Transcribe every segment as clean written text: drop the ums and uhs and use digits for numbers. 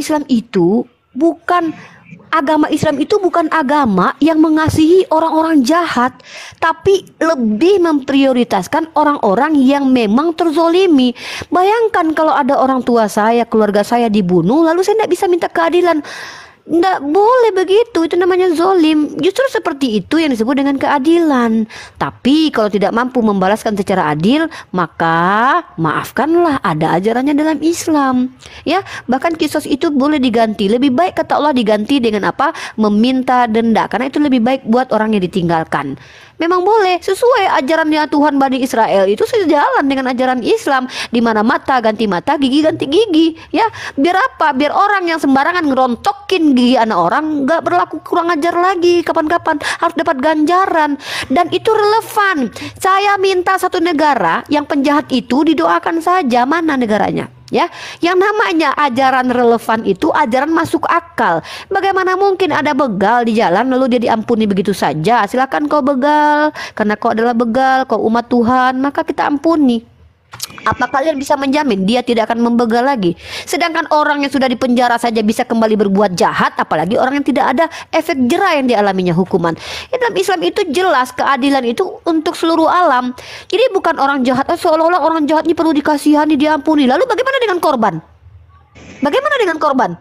Islam itu bukan agama yang mengasihi orang-orang jahat, tapi lebih memprioritaskan orang-orang yang memang terzolimi. Bayangkan kalau ada orang tua saya, keluarga saya dibunuh, lalu saya tidak bisa minta keadilan. Nggak boleh begitu, itu namanya zolim. Justru seperti itu yang disebut dengan keadilan. Tapi kalau tidak mampu membalaskan secara adil, maka maafkanlah, ada ajarannya dalam Islam. Ya, bahkan kisos itu boleh diganti. Lebih baik kata Allah diganti dengan apa? Meminta denda, karena itu lebih baik buat orang yang ditinggalkan. Memang boleh, sesuai ajarannya Tuhan Bani Israel, itu sejalan dengan ajaran Islam, di mana mata ganti mata, gigi ganti gigi. Ya, biar apa? Biar orang yang sembarangan ngerontokin gigi anak orang nggak berlaku kurang ajar lagi. Kapan-kapan harus dapat ganjaran, dan itu relevan. Saya minta satu negara yang penjahat itu didoakan saja, mana negaranya? Ya, yang namanya ajaran relevan itu ajaran masuk akal. Bagaimana mungkin ada begal di jalan lalu dia diampuni begitu saja? Silakan kau begal, karena kau adalah begal, kau umat Tuhan, maka kita ampuni. Apa kalian bisa menjamin dia tidak akan membegal lagi? Sedangkan orang yang sudah dipenjara saja bisa kembali berbuat jahat, apalagi orang yang tidak ada efek jera yang dialaminya hukuman. Ya, dalam Islam itu jelas keadilan itu untuk seluruh alam. Jadi bukan orang jahat, seolah-olah orang jahat ini perlu dikasihani, diampuni. Lalu bagaimana dengan korban? Bagaimana dengan korban?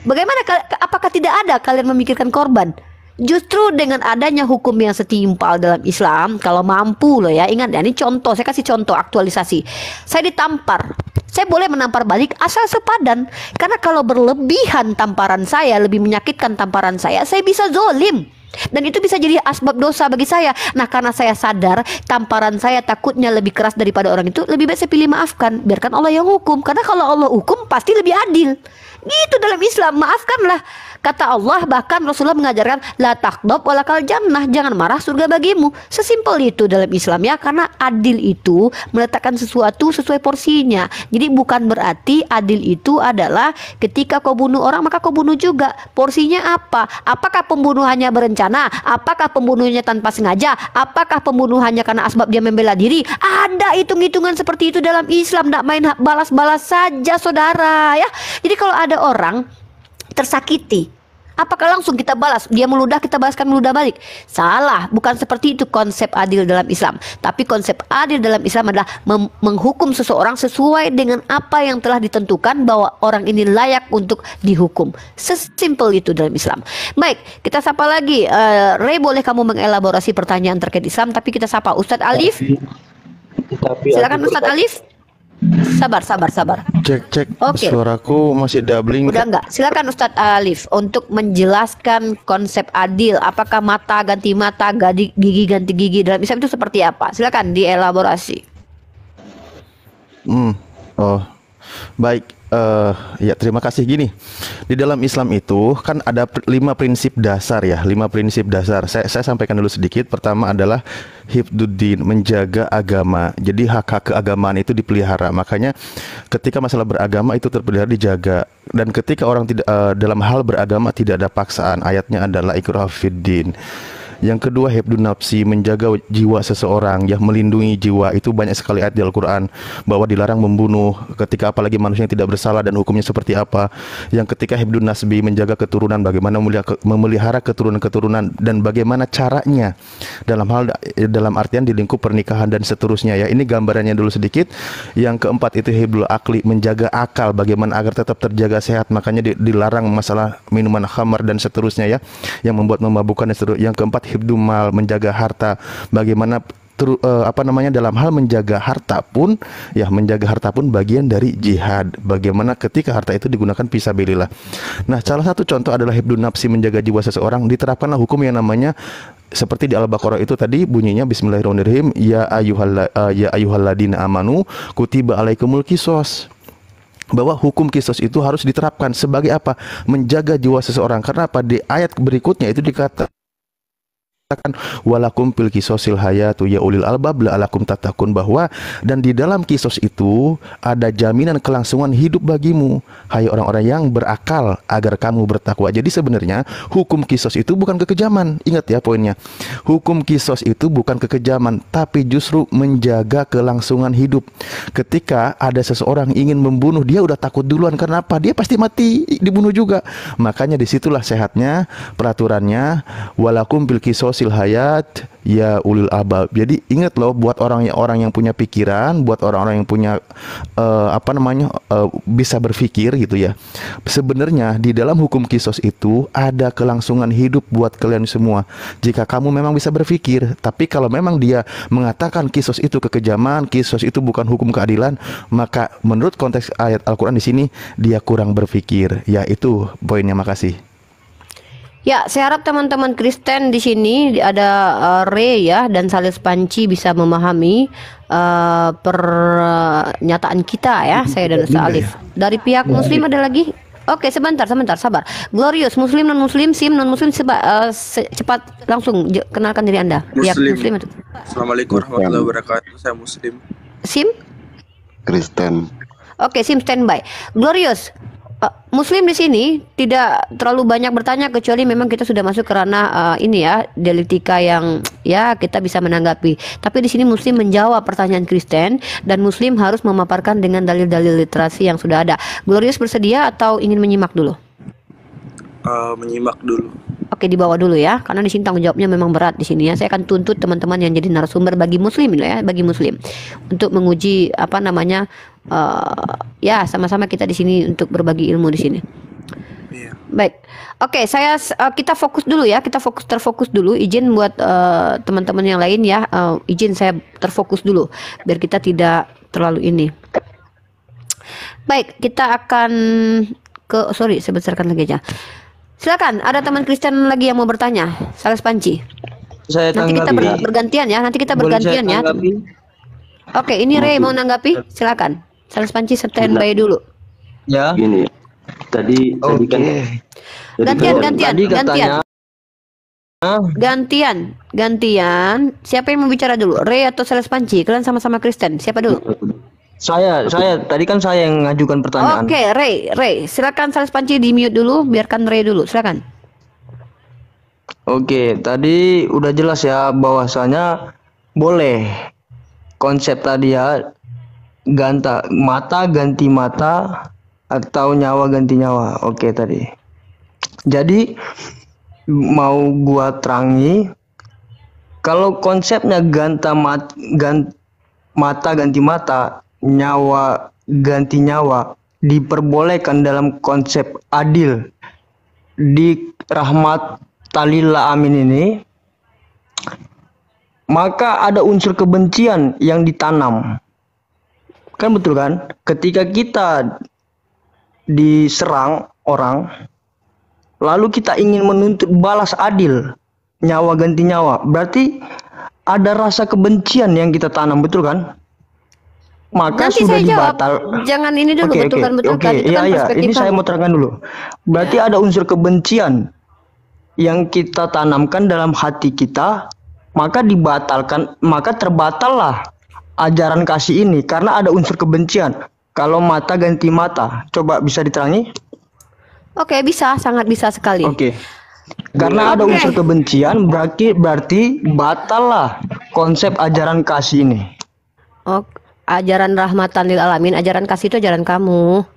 Bagaimana, apakah tidak ada kalian memikirkan korban? Justru dengan adanya hukum yang setimpal dalam Islam, kalau mampu loh ya, ingat ya, ini contoh, saya kasih contoh aktualisasi. Saya ditampar, saya boleh menampar balik asal sepadan. Karena kalau berlebihan tamparan saya, lebih menyakitkan tamparan saya bisa zolim. Dan itu bisa jadi asbab dosa bagi saya. Nah, karena saya sadar tamparan saya takutnya lebih keras daripada orang itu, lebih baik saya pilih maafkan. Biarkan Allah yang hukum. Karena kalau Allah hukum pasti lebih adil. Gitu dalam Islam, maafkanlah. Kata Allah, bahkan Rasulullah mengajarkan la taqdab walakal jannah, jangan marah, surga bagimu. Sesimpel itu dalam Islam ya, karena adil itu meletakkan sesuatu sesuai porsinya. Jadi bukan berarti adil itu adalah ketika kau bunuh orang maka kau bunuh juga. Porsinya apa? Apakah pembunuhannya berencana? Apakah pembunuhnya tanpa sengaja? Apakah pembunuhannya karena asbab dia membela diri? Ada hitung-hitungan seperti itu dalam Islam. Tidak main balas-balas saja saudara ya. Jadi kalau ada orang tersakiti, apakah langsung kita balas? Dia meludah, kita balaskan meludah balik? Salah, bukan seperti itu konsep adil dalam Islam. Tapi konsep adil dalam Islam adalah menghukum seseorang sesuai dengan apa yang telah ditentukan bahwa orang ini layak untuk dihukum. Sesimpel itu dalam Islam. Baik, kita sapa lagi. Ray, boleh kamu mengelaborasi pertanyaan terkait Islam? Tapi kita sapa Ustadz Alif. Silakan Ustadz Alif. Sabar. Cek. Oke. Suaraku masih doubling. Udah enggak? Silakan Ustadz Alif untuk menjelaskan konsep adil. Apakah mata ganti mata, gigi ganti gigi dalam Islam itu seperti apa? Silakan dielaborasi. Oh, baik. Ya, terima kasih. Gini, di dalam Islam itu kan ada 5 prinsip dasar ya, 5 prinsip dasar. Saya sampaikan dulu sedikit. Pertama adalah hifduddin, menjaga agama. Jadi hak-hak keagamaan itu dipelihara. Makanya ketika masalah beragama itu terpelihara, dijaga. Dan ketika orang tidak dalam hal beragama tidak ada paksaan. Ayatnya adalah ikrah fiddin. Yang kedua, hifdun nafsi, menjaga jiwa seseorang, ya, melindungi jiwa. Itu banyak sekali ayat di Al-Quran bahwa dilarang membunuh ketika apalagi manusia yang tidak bersalah dan hukumnya seperti apa. Yang ketiga, hifdun nasbi, menjaga keturunan, bagaimana memelihara keturunan-keturunan dan bagaimana caranya dalam artian di lingkup pernikahan dan seterusnya ya. Ini gambarannya dulu sedikit. Yang keempat itu hifdul akli, menjaga akal, bagaimana agar tetap terjaga sehat. Makanya dilarang masalah minuman khamar dan seterusnya ya, yang membuat memabukkan dan seterusnya. Yang keempat, hifdul mal, menjaga harta, bagaimana dalam hal menjaga harta pun ya, menjaga harta pun bagian dari jihad, bagaimana ketika harta itu digunakan fisabilillah. Nah, salah satu contoh adalah hifdun nafsi, menjaga jiwa seseorang. Diterapkanlah hukum yang namanya seperti di Al-Baqarah itu tadi bunyinya bismillahirrahmanirrahim, ya ayyuhalladzina amanu kutiba alaikumul qisos, bahwa hukum kisos itu harus diterapkan sebagai apa? Menjaga jiwa seseorang. Karena apa? Di ayat berikutnya itu dikatakan walakum fil qisosil hayatu ya ulil albab la'alakum tattaqun, bahwa dan di dalam kisos itu ada jaminan kelangsungan hidup bagimu hai orang-orang yang berakal agar kamu bertakwa. Jadi sebenarnya hukum kisos itu bukan kekejaman. Ingat ya poinnya. Hukum kisos itu bukan kekejaman, tapi justru menjaga kelangsungan hidup. Ketika ada seseorang ingin membunuh, dia udah takut duluan. Karena apa? Dia pasti mati, dibunuh juga. Makanya disitulah sehatnya peraturannya, walakum fil qisosil hayat ya ulil albab. Jadi ingat loh, buat orang yang punya pikiran, buat orang-orang yang punya bisa berpikir gitu ya. Sebenarnya di dalam hukum kisos itu ada kelangsungan hidup buat kalian semua. Jika kamu memang bisa berpikir, tapi kalau memang dia mengatakan kisos itu kekejaman, kisos itu bukan hukum keadilan, maka menurut konteks ayat Al-Quran di sini dia kurang berpikir. Ya itu poinnya. Makasih. Ya, saya harap teman-teman Kristen di sini ada Ray ya dan Sales Panci bisa memahami pernyataan kita ya. Saya dan Ustaz Alif. Dari pihak Muslim ada lagi? Oke, sebentar, sabar. Glorious, Muslim, non Muslim, Sim, non Muslim, cepat langsung kenalkan diri Anda. Pihak Muslim itu. Assalamualaikum warahmatullahi wabarakatuh. Saya Muslim. Sim? Kristen. Oke, Sim standby. Glorious. Muslim di sini tidak terlalu banyak bertanya, kecuali memang kita sudah masuk ke ranah ini ya, dialektika yang ya kita bisa menanggapi. Tapi di sini Muslim menjawab pertanyaan Kristen, dan Muslim harus memaparkan dengan dalil-dalil literasi yang sudah ada. Glorious bersedia atau ingin menyimak dulu? Menyimak dulu. Oke, dibawa dulu ya, karena di sini tanggung jawabnya memang berat di sini ya. Saya akan tuntut teman-teman yang jadi narasumber bagi Muslim ya, bagi Muslim untuk menguji ya sama-sama kita di sini untuk berbagi ilmu di sini. Iya. Baik, oke, kita fokus dulu ya, terfokus dulu. Izin buat teman-teman yang lain ya, izin saya terfokus dulu biar kita tidak terlalu ini. Baik, kita akan saya besarkan lagi aja. Silakan, ada teman Kristen lagi yang mau bertanya. Sales Panci. Saya nanti kita tanggapi. bergantian ya. Boleh saya ya. tanggapi? Oke, ini Ray mau nanggapi. Silakan. Sales Panci standby dulu. Ya. Gini, tadi kan gantian. Siapa yang mau bicara dulu? Ray atau Sales Panci? Kalian sama-sama Kristen. Siapa dulu? Saya tadi kan saya yang mengajukan pertanyaan. Oke, Ray, silakan. Sales Panci di mute dulu, biarkan Ray dulu, silakan. Oke, tadi udah jelas ya bahwasanya boleh konsep tadi ya, mata ganti mata atau nyawa ganti nyawa. Oke tadi. Jadi mau gua terangi, kalau konsepnya mata ganti mata, nyawa ganti nyawa diperbolehkan dalam konsep adil di rahmat lil alamin ini, maka ada unsur kebencian yang ditanam. Kan betul kan? Ketika kita diserang orang, lalu kita ingin menuntut balas adil, nyawa ganti nyawa, berarti ada rasa kebencian yang kita tanam, betul kan? Maka nanti sudah saya dibatal. Jawab. Jangan ini dulu, betulkan. Itu kan iya. Ini saya mau terangkan dulu. Berarti ada unsur kebencian yang kita tanamkan dalam hati kita, maka dibatalkan, maka terbatallah ajaran kasih ini karena ada unsur kebencian. Kalau mata ganti mata, coba bisa diterangi? Oke, bisa, sangat bisa sekali. Oke. Karena ada unsur kebencian, berarti batallah konsep ajaran kasih ini. Oke. Ajaran rahmatan lil alamin, ajaran kasih itu ajaran kamu.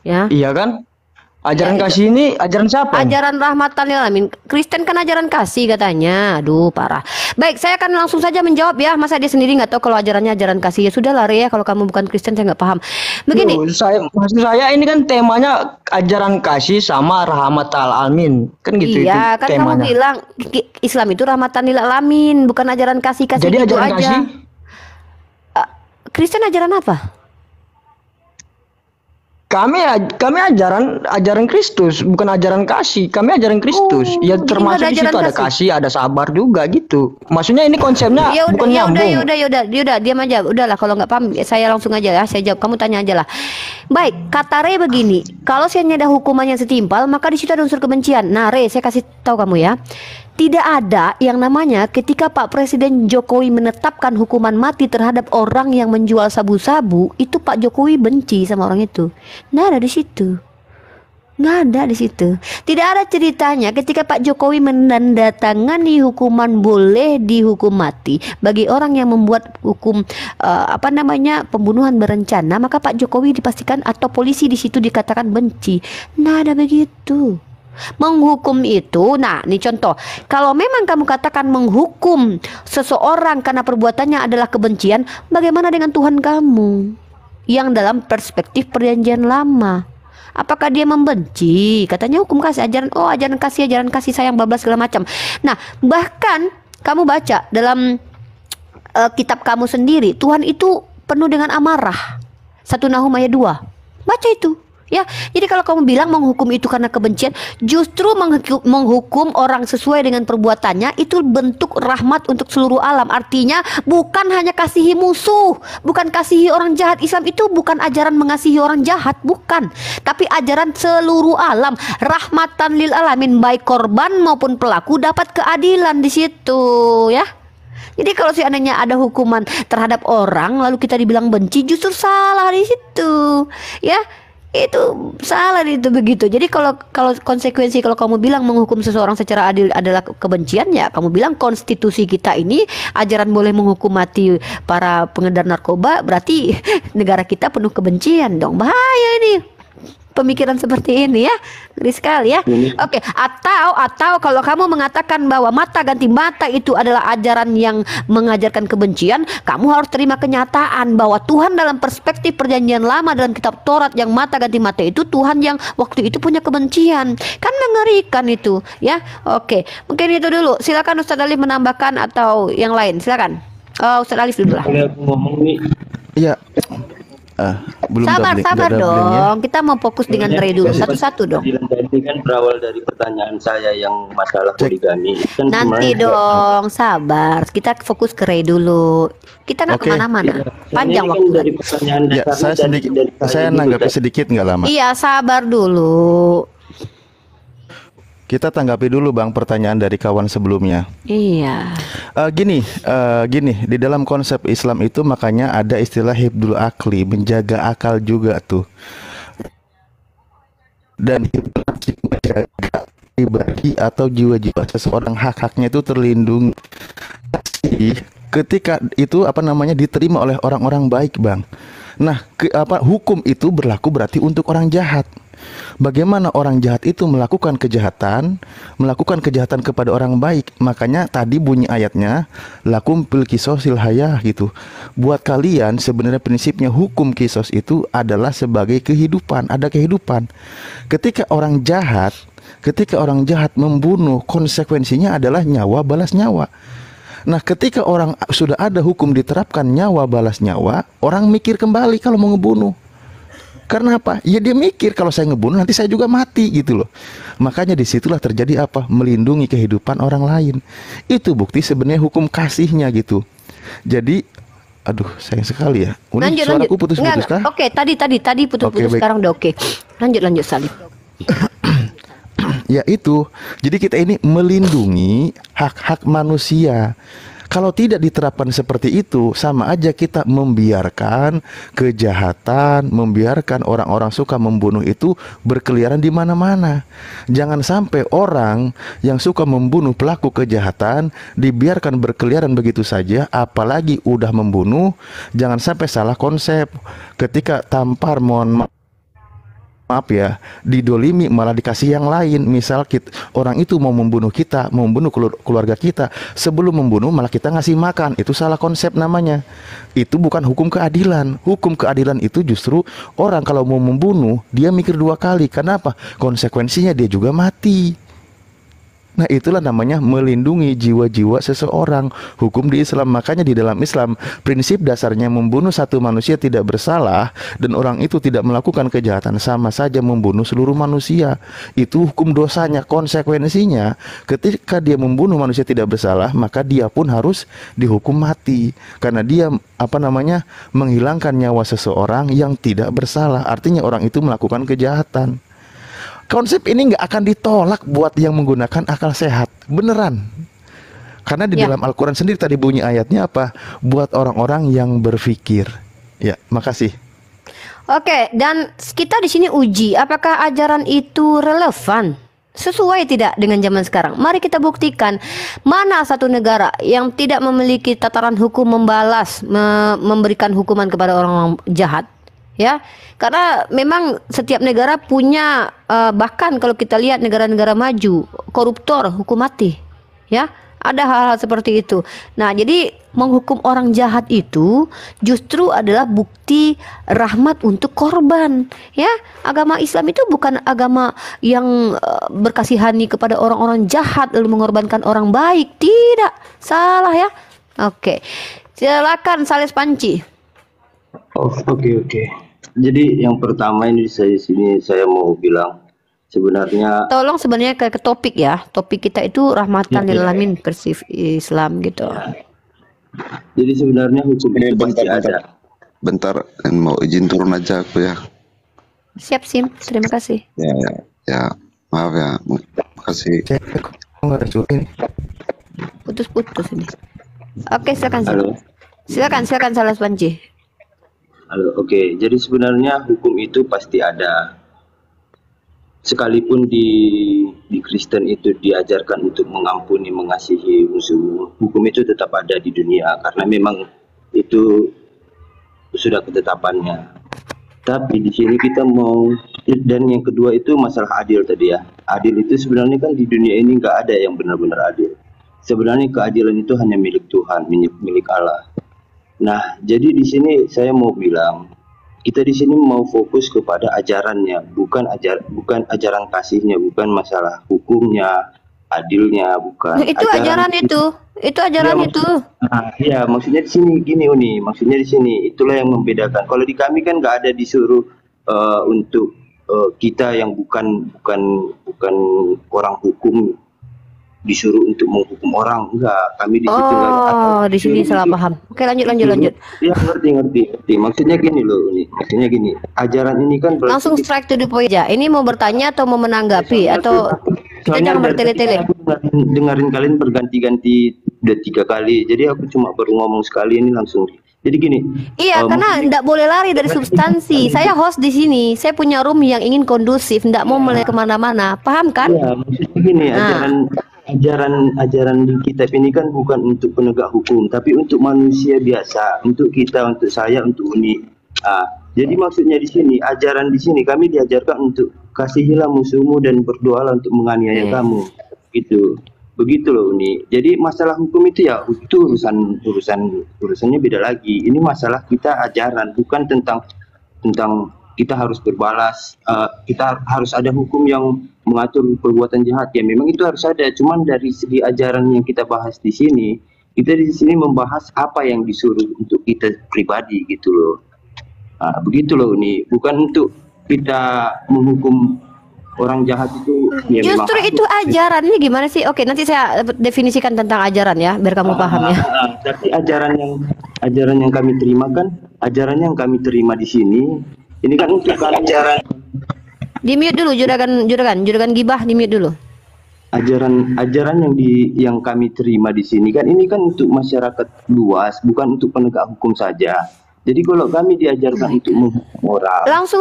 Ya. Iya kan? Ajaran Ya, kasih ini ajaran siapa? Ajaran rahmatan lil alamin. Kristen kan ajaran kasih katanya. Aduh, parah. Baik, saya akan langsung saja menjawab ya. Masa dia sendiri nggak tahu kalau ajarannya ajaran kasih? Ya sudah lah, ya, kalau kamu bukan Kristen saya nggak paham. Begini. Maksud saya ini kan temanya ajaran kasih sama rahmatan lil alamin. Kan gitu iya, itu kan temanya. kamu bilang Islam itu rahmatan lil alamin, bukan ajaran kasih Jadi gitu ajaran aja. kasih? Kristen ajaran apa? Kami ajaran Kristus, bukan ajaran kasih. Kami ajaran Kristus. Oh, Ya jadi termasuk nggak ada di situ ajaran ada kasih, ada sabar juga gitu. Maksudnya ini konsepnya bukan nyambung. Ya udah, diam aja. Udahlah, kalau nggak paham saya langsung aja ya. Saya jawab, kamu tanya aja lah. Baik, kata Ray begini. Kalau seandainya ada hukumannya setimpal, maka di situ ada unsur kebencian. Nah, Ray, saya kasih tahu kamu ya. Tidak ada yang namanya ketika Pak Presiden Jokowi menetapkan hukuman mati terhadap orang yang menjual sabu-sabu, itu Pak Jokowi benci sama orang itu. Nggak ada di situ. Nggak ada di situ. Tidak ada ceritanya ketika Pak Jokowi menandatangani hukuman boleh dihukum mati bagi orang yang membuat hukum pembunuhan berencana, maka Pak Jokowi dipastikan atau polisi di situ dikatakan benci. Nggak ada begitu. Menghukum itu, nah ini contoh, kalau memang kamu katakan menghukum seseorang karena perbuatannya adalah kebencian, bagaimana dengan Tuhan kamu yang dalam perspektif perjanjian lama? Apakah dia membenci? Katanya hukum kasih, ajaran kasih sayang, bablas segala macam. Nah, bahkan kamu baca dalam kitab kamu sendiri, Tuhan itu penuh dengan amarah. 1 Nahum ayat 2. Baca itu. Ya, jadi kalau kamu bilang menghukum itu karena kebencian, justru menghukum orang sesuai dengan perbuatannya itu bentuk rahmat untuk seluruh alam. Artinya bukan hanya kasihi musuh, bukan kasihi orang jahat. Islam itu bukan ajaran mengasihi orang jahat, bukan. Tapi ajaran seluruh alam, rahmatan lil alamin, baik korban maupun pelaku dapat keadilan di situ, ya. Jadi kalau seandainya ada hukuman terhadap orang lalu kita dibilang benci, justru salah di situ, ya. Itu salah itu begitu. Jadi kalau konsekuensi kalau kamu bilang menghukum seseorang secara adil adalah kebencian, ya kamu bilang konstitusi kita ini ajaran boleh menghukum mati para pengedar narkoba, berarti negara kita penuh kebencian dong. Bahaya ini pemikiran seperti ini, ya. Ngeri sekali, ya. Oke, atau kalau kamu mengatakan bahwa mata ganti mata itu adalah ajaran yang mengajarkan kebencian, kamu harus terima kenyataan bahwa Tuhan dalam perspektif perjanjian lama dalam kitab Taurat yang mata ganti mata itu Tuhan yang waktu itu punya kebencian. Kan mengerikan itu, ya. Oke, mungkin itu dulu. Silakan Ustadz Alif menambahkan atau yang lain. Silakan. Ustadz Alif dulu lah. Iya. Belum sabar dong. Kita mau fokus dengan Ray dulu satu-satu dong. Tadi kan berawal dari pertanyaan saya yang masalah poligami. Kan nanti dong, sabar. Kita fokus ke Ray dulu. Kita nggak kemana-mana. Panjang kan waktu. dari pertanyaan Ya, saya nanggapi sedikit nggak lama. Iya, sabar dulu. Kita tanggapi dulu Bang pertanyaan dari kawan sebelumnya. Iya. Gini, di dalam konsep Islam itu makanya ada istilah hifdzul akli, menjaga akal juga tuh. Dan menjaga pribadi atau jiwa-jiwa seseorang, hak-haknya itu terlindungi. Ketika itu diterima oleh orang-orang baik, Bang. Nah, hukum itu berlaku berarti untuk orang jahat. Bagaimana orang jahat itu melakukan kejahatan kepada orang baik. Makanya tadi bunyi ayatnya lakum bil qisasil hayah gitu. Buat kalian sebenarnya prinsipnya hukum kisos itu adalah sebagai kehidupan, ada kehidupan. Ketika orang jahat membunuh, konsekuensinya adalah nyawa balas nyawa. Nah, ketika orang sudah ada hukum diterapkan nyawa balas nyawa, orang mikir kembali kalau mau ngebunuh. Karena apa? Ya dia mikir kalau saya ngebunuh nanti saya juga mati gitu loh. Makanya disitulah terjadi apa? Melindungi kehidupan orang lain. Itu bukti sebenarnya hukum kasihnya gitu. Jadi, aduh sayang sekali ya. Suaraku putus-putus kah? Oke, tadi putus-putus, sekarang udah oke. Lanjut Salif. Ya itu. Jadi kita ini melindungi hak-hak manusia. Kalau tidak diterapkan seperti itu, sama aja kita membiarkan kejahatan, membiarkan orang-orang suka membunuh itu berkeliaran di mana-mana. Jangan sampai orang yang suka membunuh pelaku kejahatan dibiarkan berkeliaran begitu saja, apalagi udah membunuh. Jangan sampai salah konsep. Ketika tampar, maaf ya, didolimi malah dikasih yang lain. Misal orang itu mau membunuh kita, mau membunuh keluarga kita, sebelum membunuh malah kita ngasih makan. Itu salah konsep namanya. Itu bukan hukum keadilan. Hukum keadilan itu justru orang kalau mau membunuh dia mikir 2 kali. Kenapa? Konsekuensinya dia juga mati. Nah, itulah namanya melindungi jiwa-jiwa seseorang. Hukum di Islam, makanya di dalam Islam prinsip dasarnya membunuh satu manusia tidak bersalah dan orang itu tidak melakukan kejahatan, sama saja membunuh seluruh manusia. Itu hukum dosanya. Konsekuensinya ketika dia membunuh manusia tidak bersalah, maka dia pun harus dihukum mati karena dia menghilangkan nyawa seseorang yang tidak bersalah. Artinya orang itu melakukan kejahatan. konsep ini nggak akan ditolak buat yang menggunakan akal sehat, beneran. Karena di Ya. dalam Al-Quran sendiri tadi bunyi ayatnya apa? Buat orang-orang yang berpikir. Ya, makasih. Oke, dan kita di sini uji apakah ajaran itu relevan, sesuai tidak dengan zaman sekarang. Mari kita buktikan mana satu negara yang tidak memiliki tataran hukum membalas, memberikan hukuman kepada orang-orang jahat. Ya, karena memang setiap negara punya bahkan kalau kita lihat negara-negara maju, koruptor hukum mati. Ya, ada hal-hal seperti itu. Nah, jadi menghukum orang jahat itu justru adalah bukti rahmat untuk korban. Ya, agama Islam itu bukan agama yang berkasihani kepada orang-orang jahat lalu mengorbankan orang baik. Tidak, salah ya. Oke, silakan Sales Panci. Oke. Jadi yang pertama ini saya mau bilang sebenarnya Tolong sebenarnya ke topik ya. Topik kita itu rahmatan Ya, lil ya. alamin persif Islam gitu. jadi sebenarnya hukum itu pasti ada. Bentar, mau izin turun aja aku ya. Siap Sim, terima kasih. Ya, maaf ya. Makasih. Cek, kok nggak ada suara ini? Putus-putus ini. Oke, silakan Sim. Halo. Silakan Sales Panci. Halo, oke. Jadi sebenarnya hukum itu pasti ada. Sekalipun di Kristen itu diajarkan untuk mengampuni, mengasihi musuh, hukum itu tetap ada di dunia karena memang itu sudah ketetapannya. Tapi di sini kita mau, dan yang kedua itu masalah adil tadi ya. Adil itu sebenarnya kan di dunia ini nggak ada yang benar-benar adil. Sebenarnya keadilan itu hanya milik Tuhan, milik Allah. Nah, jadi di sini saya mau bilang, kita di sini mau fokus kepada ajarannya, bukan ajaran kasihnya, bukan masalah hukumnya, adilnya, bukan. Itu ajaran itu. Itu ajaran Iya, itu. Iya, maksudnya di sini gini Uni, maksudnya di sini itulah yang membedakan. Kalau di kami kan nggak ada disuruh untuk kita yang bukan orang hukum disuruh untuk menghukum orang, enggak. Kami di situ nggak ada. Oh, di sini salah paham. Oke, lanjut. Iya, ngerti. Maksudnya gini loh Uni, maksudnya gini. Ajaran ini kan berarti Langsung strike to the point aja. Ini mau bertanya atau mau menanggapi atau kita jangan dari tadi bertele-tele. aku dengerin kalian berganti-ganti udah 3 kali. Jadi aku cuma baru ngomong sekali ini langsung. Jadi gini. Iya, karena enggak boleh lari dari substansi. Saya host di sini. Saya punya room yang ingin kondusif, enggak mau mulai kemana-mana. Paham kan? Iya, maksudnya gini, ajaran di kitab ini kan bukan untuk penegak hukum, tapi untuk manusia biasa, untuk kita, untuk saya, untuk Uni. Jadi maksudnya di sini, ajaran di sini kami diajarkan untuk kasihilah musuhmu dan berdoalah untuk menganiaya kamu. Gitu. Begitu loh Uni. Jadi masalah hukum itu ya itu urusannya beda lagi. Ini masalah kita ajaran, bukan tentang kita harus berbalas, kita harus ada hukum yang mengatur perbuatan jahat. Ya memang itu harus ada. Cuman dari segi ajaran yang kita bahas di sini, kita di sini membahas apa yang disuruh untuk kita pribadi gitu loh. Begitu loh Uni. Bukan untuk kita menghukum orang jahat itu. Ya Justru memang itu ajarannya gimana sih? Oke, nanti saya definisikan tentang ajaran ya, biar kamu paham ya. Tapi ajaran yang kami terima kan, ajaran yang kami terima di sini, ini kan untuk ajaran Di mute dulu, juragan gibah di mute dulu. ajaran yang kami terima di sini kan ini kan untuk masyarakat luas, bukan untuk penegak hukum saja. Jadi kalau kami diajarkan untuk menghukum orang, Langsung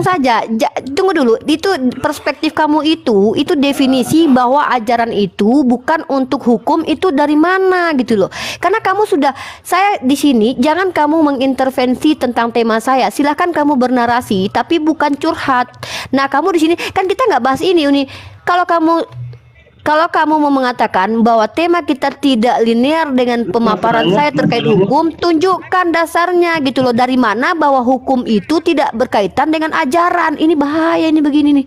saja. Tunggu dulu. Itu perspektif kamu itu definisi bahwa ajaran itu bukan untuk hukum, itu dari mana gitu loh. Karena kamu saya di sini jangan kamu mengintervensi tentang tema saya. Silahkan kamu bernarasi, tapi bukan curhat. Nah, kamu di sini kan kita nggak bahas ini. Kalau kamu mau mengatakan bahwa tema kita tidak linear dengan pemaparan saya terkait hukum, tunjukkan dasarnya gitu loh. Dari mana bahwa hukum itu tidak berkaitan dengan ajaran. Ini bahaya ini begini nih.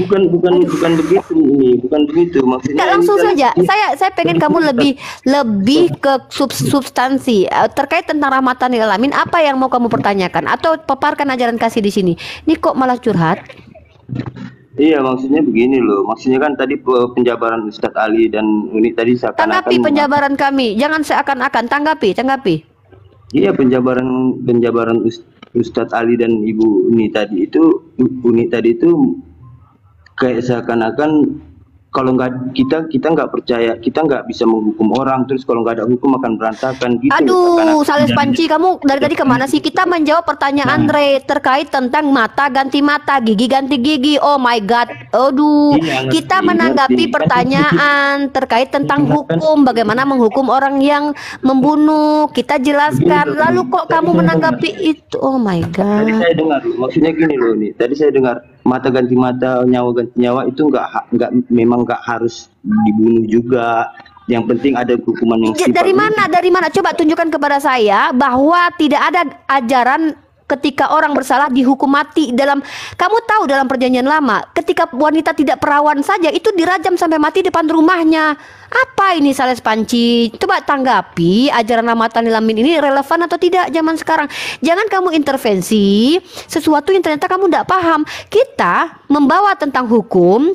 bukan begitu ini, bukan begitu maksudnya. Nggak, ini langsung kan- saja. Saya pengen kamu lebih ke substansi terkait tentang rahmatan lil alamin. Apa yang mau kamu pertanyakan atau paparkan ajaran kasih di sini? Ini kok malah curhat? Iya, maksudnya begini loh. Maksudnya kan tadi penjabaran Ustadz Ali dan Uni tadi seakan-akan Tanggapi penjabaran kami. Jangan seakan-akan. Tanggapi. Iya, penjabaran Ustadz Ali dan Ibu Uni tadi itu kayak seakan-akan kalau nggak kita nggak percaya, kita nggak bisa menghukum orang, terus kalau nggak ada hukum akan berantakan gitu. Aduh, Sales Panci, kamu dari tadi kemana sih? Kita menjawab pertanyaan Andre terkait tentang mata ganti mata, gigi ganti gigi. Oh my God, aduh, Iya, ngerti, kita menanggapi ngerti. pertanyaan terkait tentang hukum, bagaimana menghukum orang yang membunuh. Kita jelaskan. Lalu kok kamu menanggapi itu? Oh my Tadi God. saya dengar, maksudnya gini loh nih. Tadi saya dengar mata ganti mata, nyawa ganti nyawa itu memang nggak harus dibunuh juga. Yang penting ada hukuman yang Dari mana? Dari mana? Coba tunjukkan kepada saya bahwa tidak ada ajaran ketika orang bersalah dihukum mati dalam, kamu tahu dalam perjanjian lama ketika wanita tidak perawan saja itu dirajam sampai mati depan rumahnya. Apa ini Sales Panci? Coba tanggapi ajaran Ramadan Ilamin ini relevan atau tidak zaman sekarang. Jangan kamu intervensi sesuatu yang ternyata kamu tidak paham. Kita membawa tentang hukum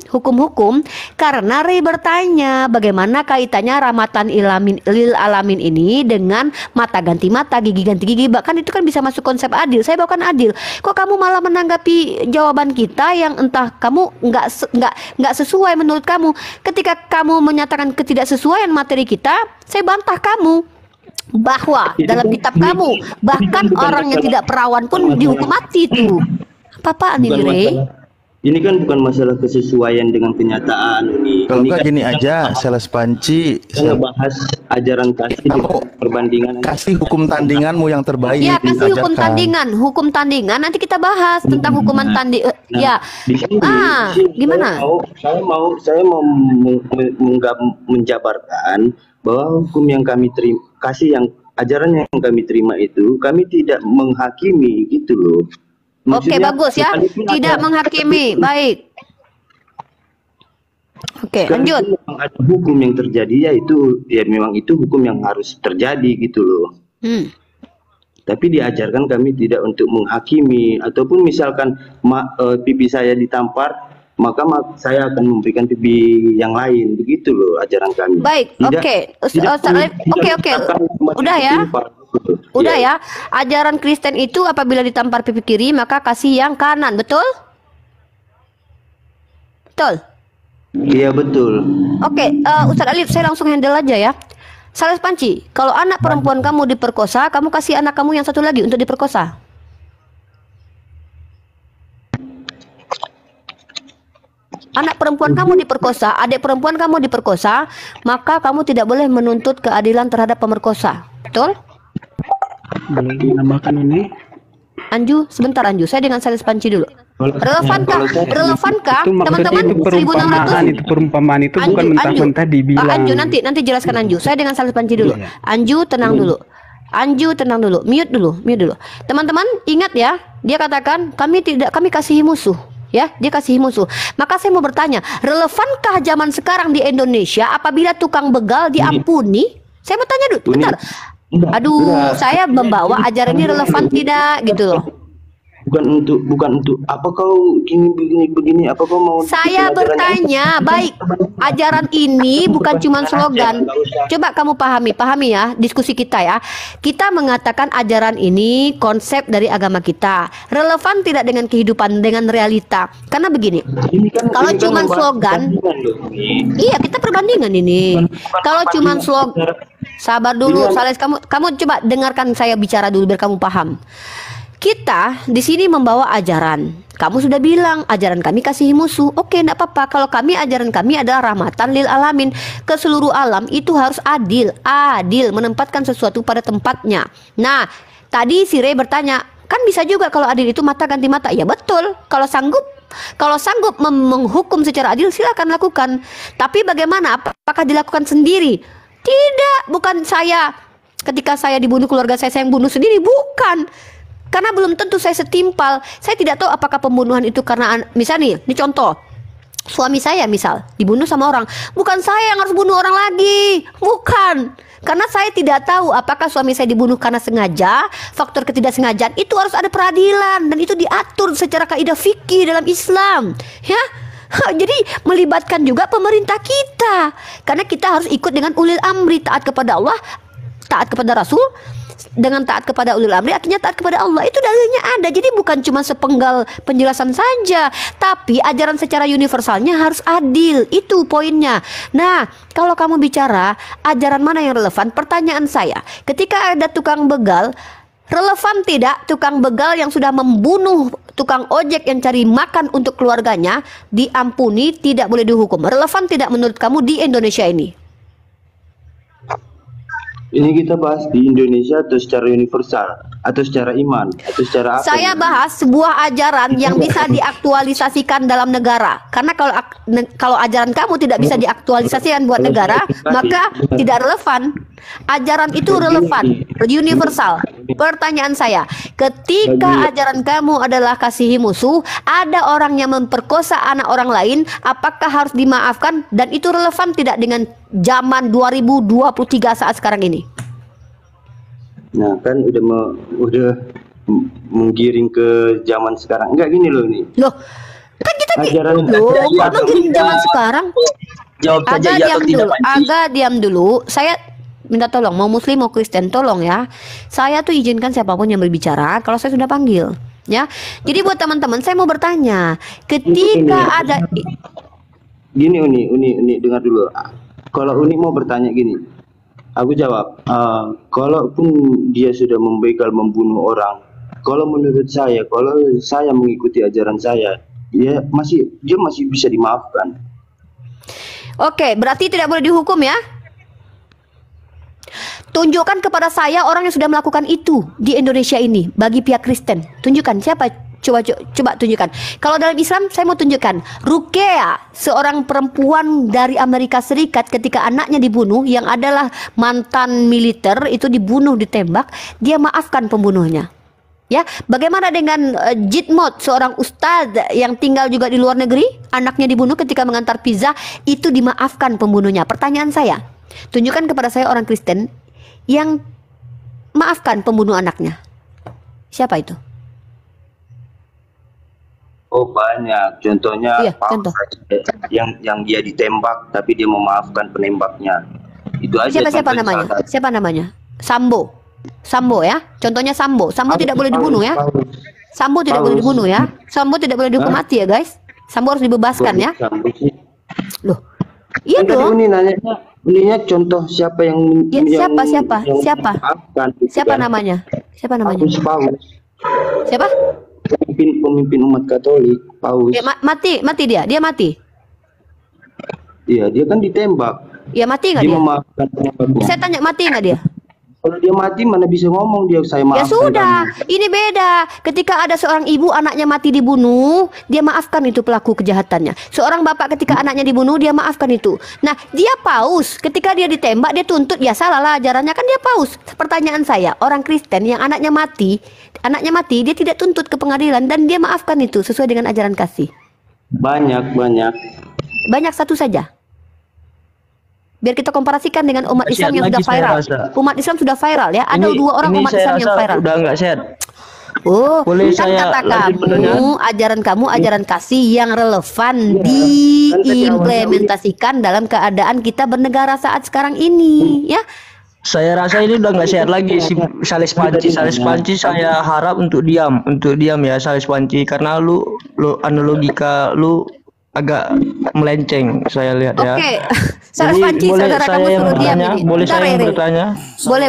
karena Ray bertanya bagaimana kaitannya Ramadan Lil Alamin ini dengan mata ganti mata, gigi ganti gigi. Bahkan itu kan bisa masuk konsep adil. Saya bawakan adil. Kok kamu malah menanggapi jawaban kita yang entah kamu nggak sesuai menurut kamu. Ketika kamu menyatakan ketidaksesuaian materi kita, saya bantah kamu bahwa dalam kitab kamu bahkan orang yang tidak perawan pun dihukum mati tuh. Apa-apaan ini, Ray? Ini kan bukan masalah kesesuaian dengan kenyataan ini. Kalau Ini enggak kan gini aja, Sales Panci, kita ngebahas ajaran kasih Kamu perbandingan. kasih hukum tandinganmu yang terbaik. Ya, kasih hukum diajarkan. hukum tandingan nanti kita bahas tentang hukuman tanding. Ya, Di sini, gimana? saya mau menjabarkan bahwa hukum yang kami terima, ajaran yang kami terima itu kami tidak menghakimi gitu loh. Oke, Maksudnya, bagus ya. sekalipun Tidak ada- menghakimi. Baik. Oke, sekalipun lanjut. memang ada hukum yang terjadi, ya memang itu hukum yang harus terjadi gitu loh. Tapi diajarkan kami tidak untuk menghakimi, ataupun misalkan pipi saya ditampar, maka saya akan memberikan pipi yang lain, begitu loh ajaran kami. Baik, Tidak- oke. tidak- Oke. tidak mengatakan Udah ya. ditimpar, gitu. Udah Iya. ya. Ajaran Kristen itu apabila ditampar pipi kiri maka kasih yang kanan, betul? Betul. Iya betul. Oke, Ustadz Alif, saya langsung handle aja ya. Sales Panci, kalau anak perempuan kamu diperkosa, kamu kasih anak kamu yang satu lagi untuk diperkosa. Anak perempuan kamu diperkosa, adik perempuan kamu diperkosa, maka kamu tidak boleh menuntut keadilan terhadap pemerkosa. Betul? Boleh dinamakan ini? Anju, sebentar Anju, saya dengan Sales Panci dulu. Relevankah? Relevankah Itu maksudnya teman-teman itu perumpamaan itu bukan mentah-mentah dibilang. Anju, nanti jelaskan Anju. Saya dengan Sales Panci dulu. Anju, tenang dulu. Anju, tenang dulu. Mute dulu. Teman-teman ingat ya, dia katakan kami kasihi musuh. Ya, dia kasihi musuh. Maka saya mau bertanya, relevankah zaman sekarang di Indonesia apabila tukang begal diampuni? Saya mau tanya dulu, bentar. Aduh, saya membawa ajaran ini relevan tidak gitu loh. Bukan untuk apa kau begini apa kau mau Saya bertanya, baik, ajaran ini bukan cuma slogan. Coba kamu pahami ya diskusi kita ya. Kita mengatakan ajaran ini konsep dari agama kita. Relevan tidak dengan kehidupan, dengan realita. Karena begini, kalau cuma slogan, iya kita perbandingan ini. Kalau cuma slogan, sabar dulu, Sales, kamu coba dengarkan saya bicara dulu biar kamu paham. Kita di sini membawa ajaran. Kamu sudah bilang ajaran kami kasihi musuh. Oke, enggak apa-apa. Kalau ajaran kami adalah rahmatan lil alamin, ke seluruh alam itu harus adil, menempatkan sesuatu pada tempatnya. Nah, tadi si Ray bertanya, kan bisa juga kalau adil itu mata ganti mata. Ya betul. Kalau sanggup menghukum secara adil silakan lakukan. Tapi bagaimana? Apakah dilakukan sendiri? Tidak, bukan saya. Ketika saya dibunuh, keluarga saya yang bunuh sendiri, bukan. Karena belum tentu saya setimpal. Saya tidak tahu apakah pembunuhan itu karena, misalnya nih, ini contoh. Suami saya misal dibunuh sama orang, bukan saya yang harus bunuh orang lagi, bukan. Karena saya tidak tahu apakah suami saya dibunuh karena sengaja, faktor ketidaksengajaan itu harus ada peradilan dan itu diatur secara kaidah fikih dalam Islam, ya. Jadi melibatkan juga pemerintah kita, karena kita harus ikut dengan ulil amri, taat kepada Allah, taat kepada Rasul. dengan taat kepada ulil amri akhirnya taat kepada Allah. Itu dalilnya ada. Jadi bukan cuma sepenggal penjelasan saja, tapi ajaran secara universalnya harus adil. Itu poinnya. Nah, kalau kamu bicara ajaran mana yang relevan, pertanyaan saya, ketika ada tukang begal, relevan tidak tukang begal yang sudah membunuh tukang ojek yang cari makan untuk keluarganya diampuni, tidak boleh dihukum? Relevan tidak menurut kamu di Indonesia ini? Ini kita bahas di Indonesia atau secara universal, atau secara iman, atau secara apa? Saya bahas sebuah ajaran yang bisa diaktualisasikan dalam negara. Karena kalau ajaran kamu tidak bisa diaktualisasikan buat negara, maka tidak relevan. Ajaran itu relevan, universal. Pertanyaan saya, ketika ajaran kamu adalah kasihi musuh, ada orang yang memperkosa anak orang lain, apakah harus dimaafkan? Dan itu relevan tidak dengan zaman 2023 saat sekarang ini? Nah, kan udah menggiring ke zaman sekarang. Enggak gini loh nih. Loh, kan kita Ajaran- loh, kok menggiring zaman sekarang? Jawab saja Agak iya diam atau tidak, dulu, Panji. agak diam dulu. Saya minta tolong, mau Muslim mau Kristen, tolong ya. Saya tuh izinkan siapapun yang berbicara kalau saya sudah panggil, ya. Jadi buat teman-teman, saya mau bertanya, ketika ada Gini Uni dengar dulu. Kalau Uni mau bertanya gini, aku jawab. Kalaupun dia sudah membegal, membunuh orang, kalau menurut saya, kalau saya mengikuti ajaran saya, dia masih bisa dimaafkan. Oke, berarti tidak boleh dihukum ya? Tunjukkan kepada saya orang yang sudah melakukan itu di Indonesia ini bagi pihak Kristen. Tunjukkan siapa? Coba tunjukkan. Kalau dalam Islam saya mau tunjukkan Ruqeya, seorang perempuan dari Amerika Serikat, ketika anaknya dibunuh yang adalah mantan militer itu dibunuh, ditembak, dia maafkan pembunuhnya. Ya, bagaimana dengan Jitmot, seorang ustadz yang tinggal juga di luar negeri, anaknya dibunuh ketika mengantar pizza, itu dimaafkan pembunuhnya. Pertanyaan saya, tunjukkan kepada saya orang Kristen yang maafkan pembunuh anaknya. Siapa itu? Oh banyak, contohnya Iya, Paus contoh. yang dia ditembak tapi dia memaafkan penembaknya. Itu aja. Siapa contohnya namanya? salah satu. Siapa namanya? Sambo ya. Contohnya Sambo. Sambo tidak boleh dibunuh ya. Sambo tidak boleh dibunuh ya. Sambo tidak boleh dihukum mati ya guys. Sambo harus dibebaskan ya. Loh, iya Kan tadi dong. Uninya contoh siapa yang Ya, yang siapa? memaafkan, gitu Siapa kan. namanya? Siapa namanya? Paus. Siapa? Pemimpin umat Katolik, Paus. Ya, mati dia. Dia mati. Iya, dia kan ditembak. Ya mati nggak Dia dia? memaafkan penembaknya. Saya tanya mati nggak dia? Kalau dia mati mana bisa ngomong dia saya Ya maafkan. sudah, kamu. ini beda. Ketika ada seorang ibu anaknya mati dibunuh, dia maafkan itu pelaku kejahatannya. Seorang bapak ketika anaknya dibunuh, dia maafkan itu. Nah, dia Paus, ketika dia ditembak, dia tuntut, ya salah lah ajarannya, kan dia Paus. Pertanyaan saya, orang Kristen yang anaknya mati, dia tidak tuntut ke pengadilan dan dia maafkan itu sesuai dengan ajaran kasih. Banyak. Banyak, satu saja. Biar kita komparasikan dengan umat Islam yang sudah Lagi saya viral. rasa. Umat Islam sudah viral ya. Ada Ini- 2 orang ini umat saya Islam yang rasa viral. udah nggak sehat. Oh, Boleh kan saya kata lanjut pertanyaan? kamu ajaran kasih yang relevan diimplementasikan dalam keadaan kita bernegara saat sekarang ini, ya. Saya rasa ini udah nggak sehat lagi si Salis Panci. Salis Panci saya harap untuk diam ya Salis Panci, karena lu logika lu agak melenceng saya lihat ya. Oke, Salis Jadi, Panci, boleh saudara saya kamu yang suruh diam bertanya? ini. Boleh Bentar, saya yang Rere. bertanya? Boleh,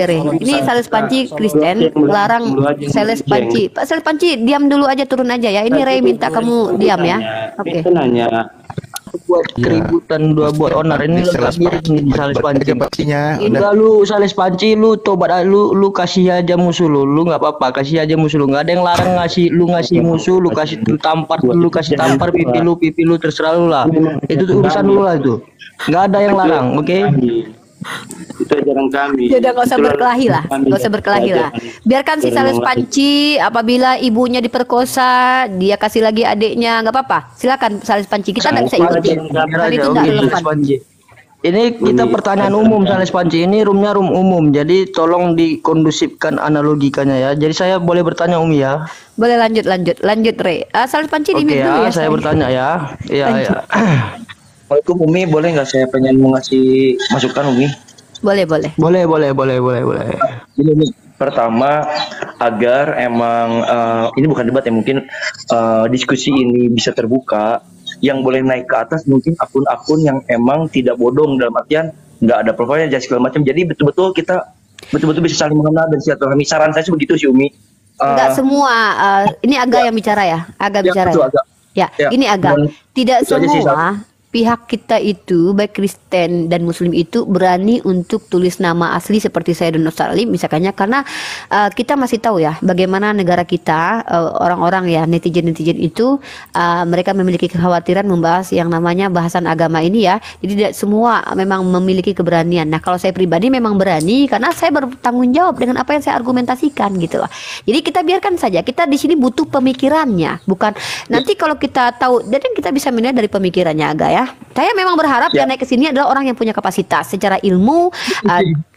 Re. Ini Salis Panci Kristen larang Salis Panci. Pak Salis Panci, diam dulu aja, turun aja ya. Ini Rey minta kamu diam ya. Oke. Kita nanya. Buat keributan buat onar ini Salis lebih ini Salis Panci. Pastinya Udah lu Salis Panci, lu tobat lu kasih aja musuh lu nggak apa-apa, kasih aja musuh lu, nggak ada yang larang ngasih musuh, lu kasih tampar pipi lu terserah lu lah, itu tuh urusan lu lah itu, nggak ada yang larang, oke? Itu ajaran kami. Ya udah, nggak usah Itulah berkelahi lah, kami. nggak usah berkelahi lah. Biarkan si Salis Panci, apabila ibunya diperkosa, dia kasih lagi adiknya, nggak apa-apa. Silakan Salis Panci, kita nggak bisa ikuti. Karena itu nggak relevan. Ini kita pertanyaan umum Salis Panci, ini roomnya room umum, jadi tolong dikondusifkan analogikanya ya. Jadi saya boleh bertanya Umi ya? Boleh lanjut Rey. Salis Panci di Oke mute dulu ya, ya. saya bertanya ya. Iya. Assalamualaikum Umi, boleh nggak saya pengen mau ngasih masukan Umi? Boleh. Boleh. Ini nih, pertama agar emang ini bukan debat ya, mungkin diskusi ini bisa terbuka. Yang boleh naik ke atas mungkin akun-akun yang emang tidak bodong, dalam artian nggak ada profilnya dan segala macam. Jadi betul-betul kita betul-betul bisa saling mengenal dan silaturahmi. Saran saya begitu sih Umi. Enggak semua, ini Aga yang bicara ya, Aga bicara betul, ya. Aga. Ya, Ya, ini Aga. dan Tidak itu aja sih, semua pihak kita itu, baik Kristen dan Muslim itu berani untuk tulis nama asli seperti saya dan Ustaz Ali misalkannya, karena kita masih tahu ya bagaimana negara kita, orang-orang ya netizen-netizen itu mereka memiliki kekhawatiran membahas yang namanya bahasan agama ini ya. Jadi tidak semua memang memiliki keberanian. Nah, kalau saya pribadi memang berani karena saya bertanggung jawab dengan apa yang saya argumentasikan gitu loh. Jadi kita biarkan saja. Kita di sini butuh pemikirannya, bukan nanti kalau kita tahu, dan kita bisa menilai dari pemikirannya Aga ya. Saya memang berharap yang naik ke sini adalah orang yang punya kapasitas secara ilmu.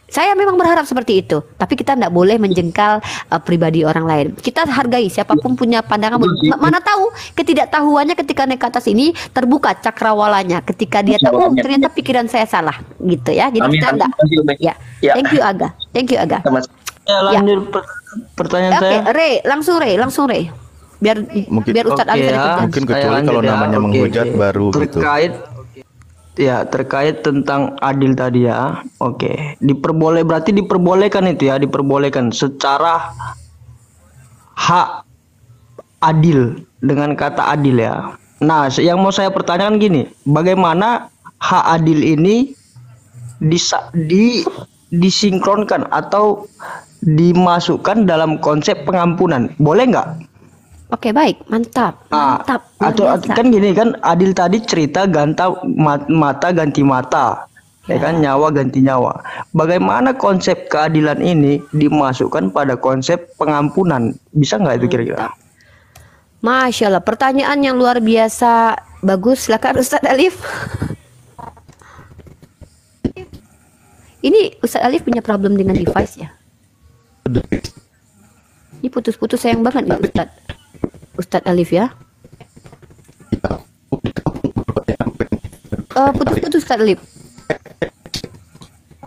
Saya memang berharap seperti itu. Tapi kita tidak boleh menjengkal pribadi orang lain. Kita hargai siapapun punya pandangan. Mana tahu ketidaktahuannya ketika naik ke atas ini terbuka cakrawalanya. Ketika dia tahu, oh ternyata pikiran saya salah, gitu ya. Jadi kita enggak. Ya. Thank you Aga. Thank you Aga. Ya, lanjut pertanyaan saya. Oke, Ray, langsung Ray. Biar Ustadz Ali tadi mungkin kecuali kalau namanya menghujat baru terkait terkait tentang adil tadi ya. Berarti diperbolehkan itu ya, diperbolehkan secara hak adil, dengan kata adil ya. Nah, yang mau saya pertanyakan gini, bagaimana hak adil ini disinkronkan atau dimasukkan dalam konsep pengampunan? Boleh nggak? Oke, baik, mantap. Atau kan gini kan, adil tadi cerita mata ganti mata, ya kan, nyawa ganti nyawa. Bagaimana konsep keadilan ini dimasukkan pada konsep pengampunan? Bisa nggak itu kira-kira? Masya Allah, pertanyaan yang luar biasa bagus. Silakan Ustadz Alif. Ini Ustadz Alif punya problem dengan device ya? Ini putus-putus, sayang banget nih Ustadz Alif ya. Putus-putus Ustadz Alif.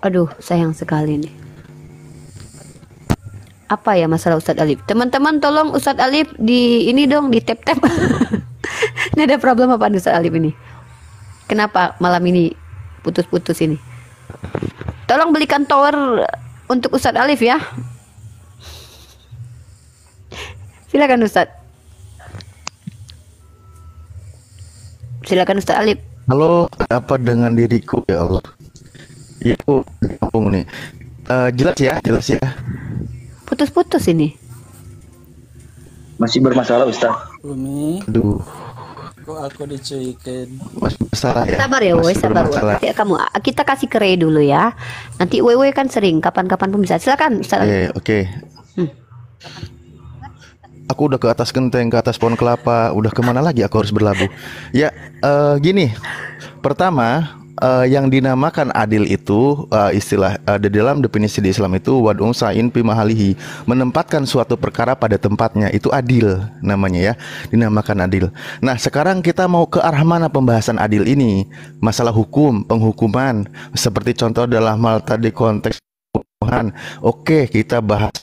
Aduh, sayang sekali nih. Apa ya masalah Ustadz Alif? Teman-teman tolong Ustadz Alif di ini dong, di tap-tap. Ini ada problem apa Ustadz Alif ini? Kenapa malam ini putus-putus ini? Tolong belikan tower untuk Ustadz Alif ya. Silakan Ustadz. Silakan Ustadz Alif. Halo, apa dengan diriku ya Allah? Itu kampung nih. Jelas ya. Putus-putus ini. Masih bermasalah Ustaz. Umi, Aduh, kok aku dicuekin? masih bersalah ya. Sabar ya, Woy, sabar. Nanti kita kasih ke Ray dulu ya. Nanti Woy kan sering, kapan-kapan pun bisa. Silakan Ustadz Alif. Oke. Aku udah ke atas genteng, ke atas pohon kelapa, udah kemana lagi aku harus berlabuh? Ya, gini. Pertama, yang dinamakan adil itu istilah di dalam definisi di Islam itu wad'u sa'in fi mahalihi, menempatkan suatu perkara pada tempatnya, itu adil namanya ya, dinamakan adil. Nah, sekarang kita mau ke arah mana pembahasan adil ini? Masalah hukum, penghukuman, seperti contoh dalam hal tadi konteks pembunuhan. Oke, kita bahas.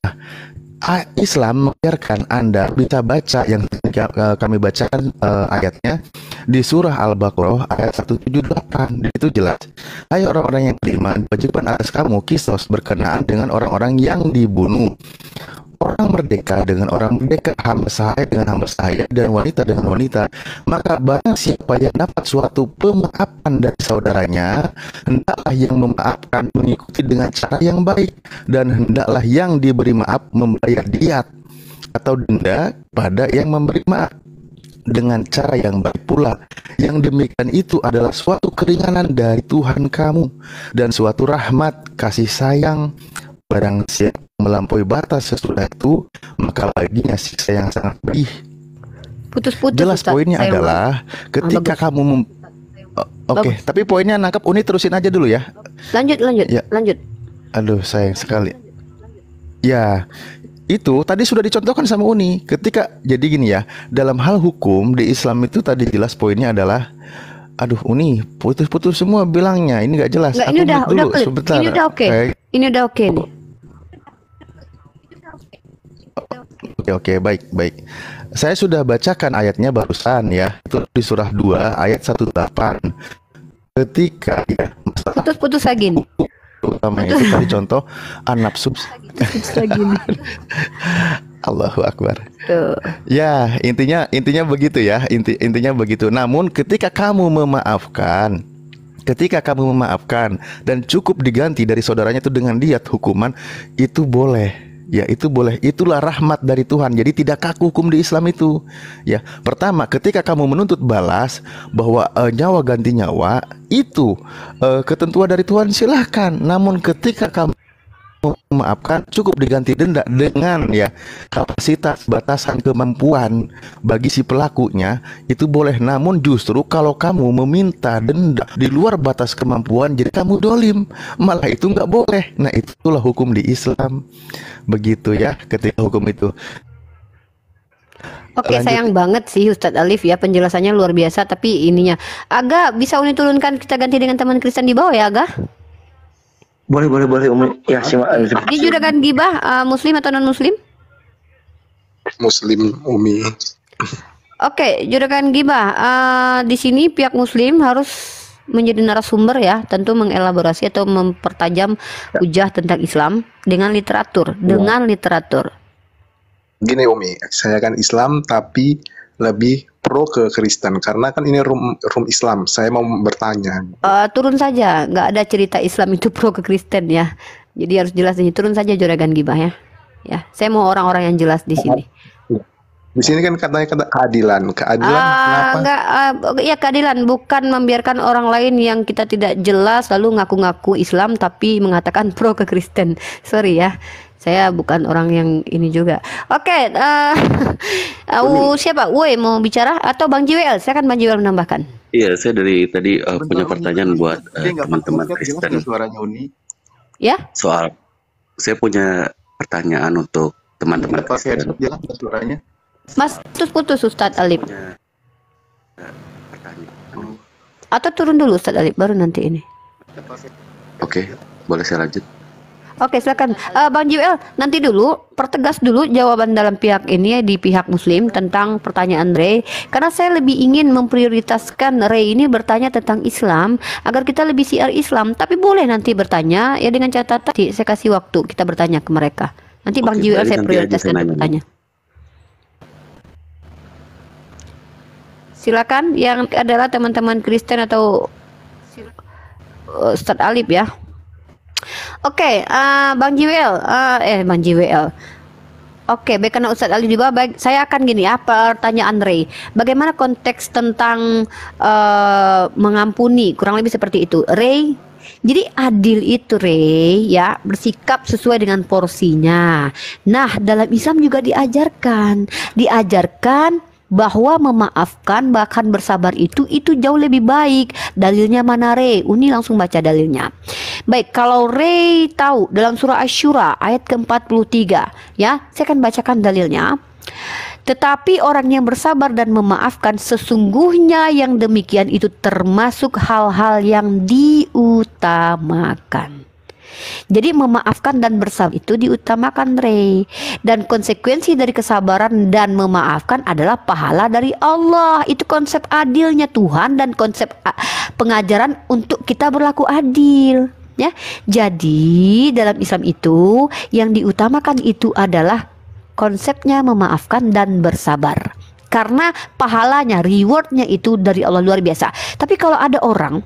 Islam membiarkan Anda bisa baca yang kami bacakan ayatnya di surah Al-Baqarah ayat 178. Itu jelas. Hai orang-orang yang beriman, diwajibkan atas kamu kisos berkenaan dengan orang-orang yang dibunuh. Orang merdeka dengan orang merdeka, hamba sahaya dengan hamba sahaya, dan wanita dengan wanita. Maka barang siapa yang dapat suatu pemaafan dari saudaranya, hendaklah yang memaafkan mengikuti dengan cara yang baik, dan hendaklah yang diberi maaf membayar diat atau denda pada yang memberi maaf dengan cara yang baik pula. Yang demikian itu adalah suatu keringanan dari Tuhan kamu dan suatu rahmat kasih sayang. Barang siapa melampaui batas sesudah itu, maka baginya siksa yang sangat pedih. Putus-putus. Jelas Ustaz. poinnya adalah ketika kamu Oke, tapi poinnya nangkep. Uni terusin aja dulu ya. Lanjut. Ya. Lanjut. Aduh, sayang sekali. Ya, itu tadi sudah dicontohkan sama Uni. Ketika jadi gini ya, dalam hal hukum di Islam itu tadi jelas poinnya adalah, aduh Uni putus-putus semua bilangnya, ini nggak jelas. Nggak, ini udah dulu clear. sebentar. Ini udah oke. Ini udah oke nih. Oke, baik, baik. Saya sudah bacakan ayatnya barusan ya. Itu di surah 2 ayat 18. Ketika ya masalah Putus-putus lagi nih. utama itu tadi contoh an-nafsu. Putus lagi nih. Allahu Akbar. Tuh. Ya, intinya begitu ya. Intinya begitu. Namun ketika kamu memaafkan dan cukup diganti dari saudaranya itu dengan diat hukuman, itu boleh. Ya, itu boleh. Itulah rahmat dari Tuhan. Jadi tidak kaku hukum di Islam itu. Ya, pertama ketika kamu menuntut balas bahwa nyawa ganti nyawa itu ketentuan dari Tuhan, silahkan. Namun ketika kamu memaafkan, cukup diganti denda dengan ya kapasitas batasan kemampuan bagi si pelakunya, itu boleh. Namun justru kalau kamu meminta denda di luar batas kemampuan, jadi kamu dolim, malah itu nggak boleh. Nah, itulah hukum di Islam, begitu ya ketika hukum itu. Oke, Lanjut. sayang banget sih Ustadz Alif ya, penjelasannya luar biasa, tapi ininya agak bisa Uni turunkan, kita ganti dengan teman Kristen di bawah ya, Aga. Boleh Umi. Ya, Dia juragan gibah muslim atau non muslim? Muslim Umi. Oke, juragan gibah di sini pihak muslim harus menjadi narasumber ya, tentu mengelaborasi atau mempertajam hujah tentang Islam dengan literatur, Gini Umi, saya kan Islam tapi lebih pro ke Kristen karena kan ini room Islam. Saya mau bertanya. Turun saja, nggak ada cerita Islam itu pro ke Kristen ya. Jadi harus jelas ini, turun saja juragan gibah ya. Ya, saya mau orang-orang yang jelas di sini. Di sini kan katanya keadilan. Kenapa? Enggak, ya keadilan, bukan membiarkan orang lain yang kita tidak jelas lalu ngaku-ngaku Islam tapi mengatakan pro ke Kristen. Sorry ya, saya bukan orang yang ini juga. Oke, siapa? Woi mau bicara atau Bang JWL? Saya kan Bang JWL menambahkan. Iya, saya dari tadi punya pertanyaan buat teman-teman Kristen. Suaranya Uni. Ya? Soal, saya punya pertanyaan untuk teman-teman Kristen. Jelas suaranya. Mas, putus Ustadz Alif. Pertanyaan. Atau turun dulu Ustadz Alif, baru nanti ini. Oke, boleh saya lanjut? Oke, silakan Bang JWL, nanti dulu pertegas dulu jawaban dalam pihak ini di pihak muslim tentang pertanyaan Ray, karena saya lebih ingin memprioritaskan Ray ini bertanya tentang Islam agar kita lebih siar Islam. Tapi boleh nanti bertanya ya dengan catatan saya kasih waktu kita bertanya ke mereka. Nanti Bang JWL saya prioritaskan bertanya. Silakan yang adalah teman-teman Kristen atau Ustadz Alif ya. Oke, Bang JWL, Bang JWL. Oke, baik, karena Ustadz Ali di bawah, baik, saya akan gini ya, pertanyaan Ray. Bagaimana konteks tentang mengampuni, kurang lebih seperti itu. Ray, jadi adil itu Ray ya, bersikap sesuai dengan porsinya. Nah, dalam Islam juga diajarkan bahwa memaafkan bahkan bersabar itu jauh lebih baik. Dalilnya mana Ray? Uni langsung baca dalilnya. Baik, kalau Ray tahu dalam surah Asy-Syura ayat ke-43 ya, saya akan bacakan dalilnya. Tetapi orang yang bersabar dan memaafkan, sesungguhnya yang demikian itu termasuk hal-hal yang diutamakan. Jadi memaafkan dan bersabar itu diutamakan Ray. Dan konsekuensi dari kesabaran dan memaafkan adalah pahala dari Allah. Itu konsep adilnya Tuhan dan konsep pengajaran untuk kita berlaku adil ya. Jadi dalam Islam itu yang diutamakan itu adalah konsepnya memaafkan dan bersabar. Karena pahalanya, rewardnya itu dari Allah luar biasa. Tapi kalau ada orang,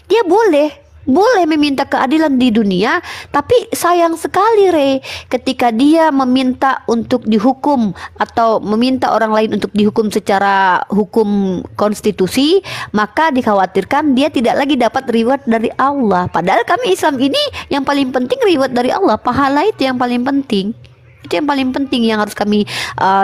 dia boleh meminta keadilan di dunia, tapi sayang sekali Ray, ketika dia meminta untuk dihukum atau meminta orang lain untuk dihukum secara hukum konstitusi, maka dikhawatirkan dia tidak lagi dapat reward dari Allah. Padahal kami Islam ini yang paling penting reward dari Allah, pahala itu yang paling penting. Itu yang paling penting yang harus kami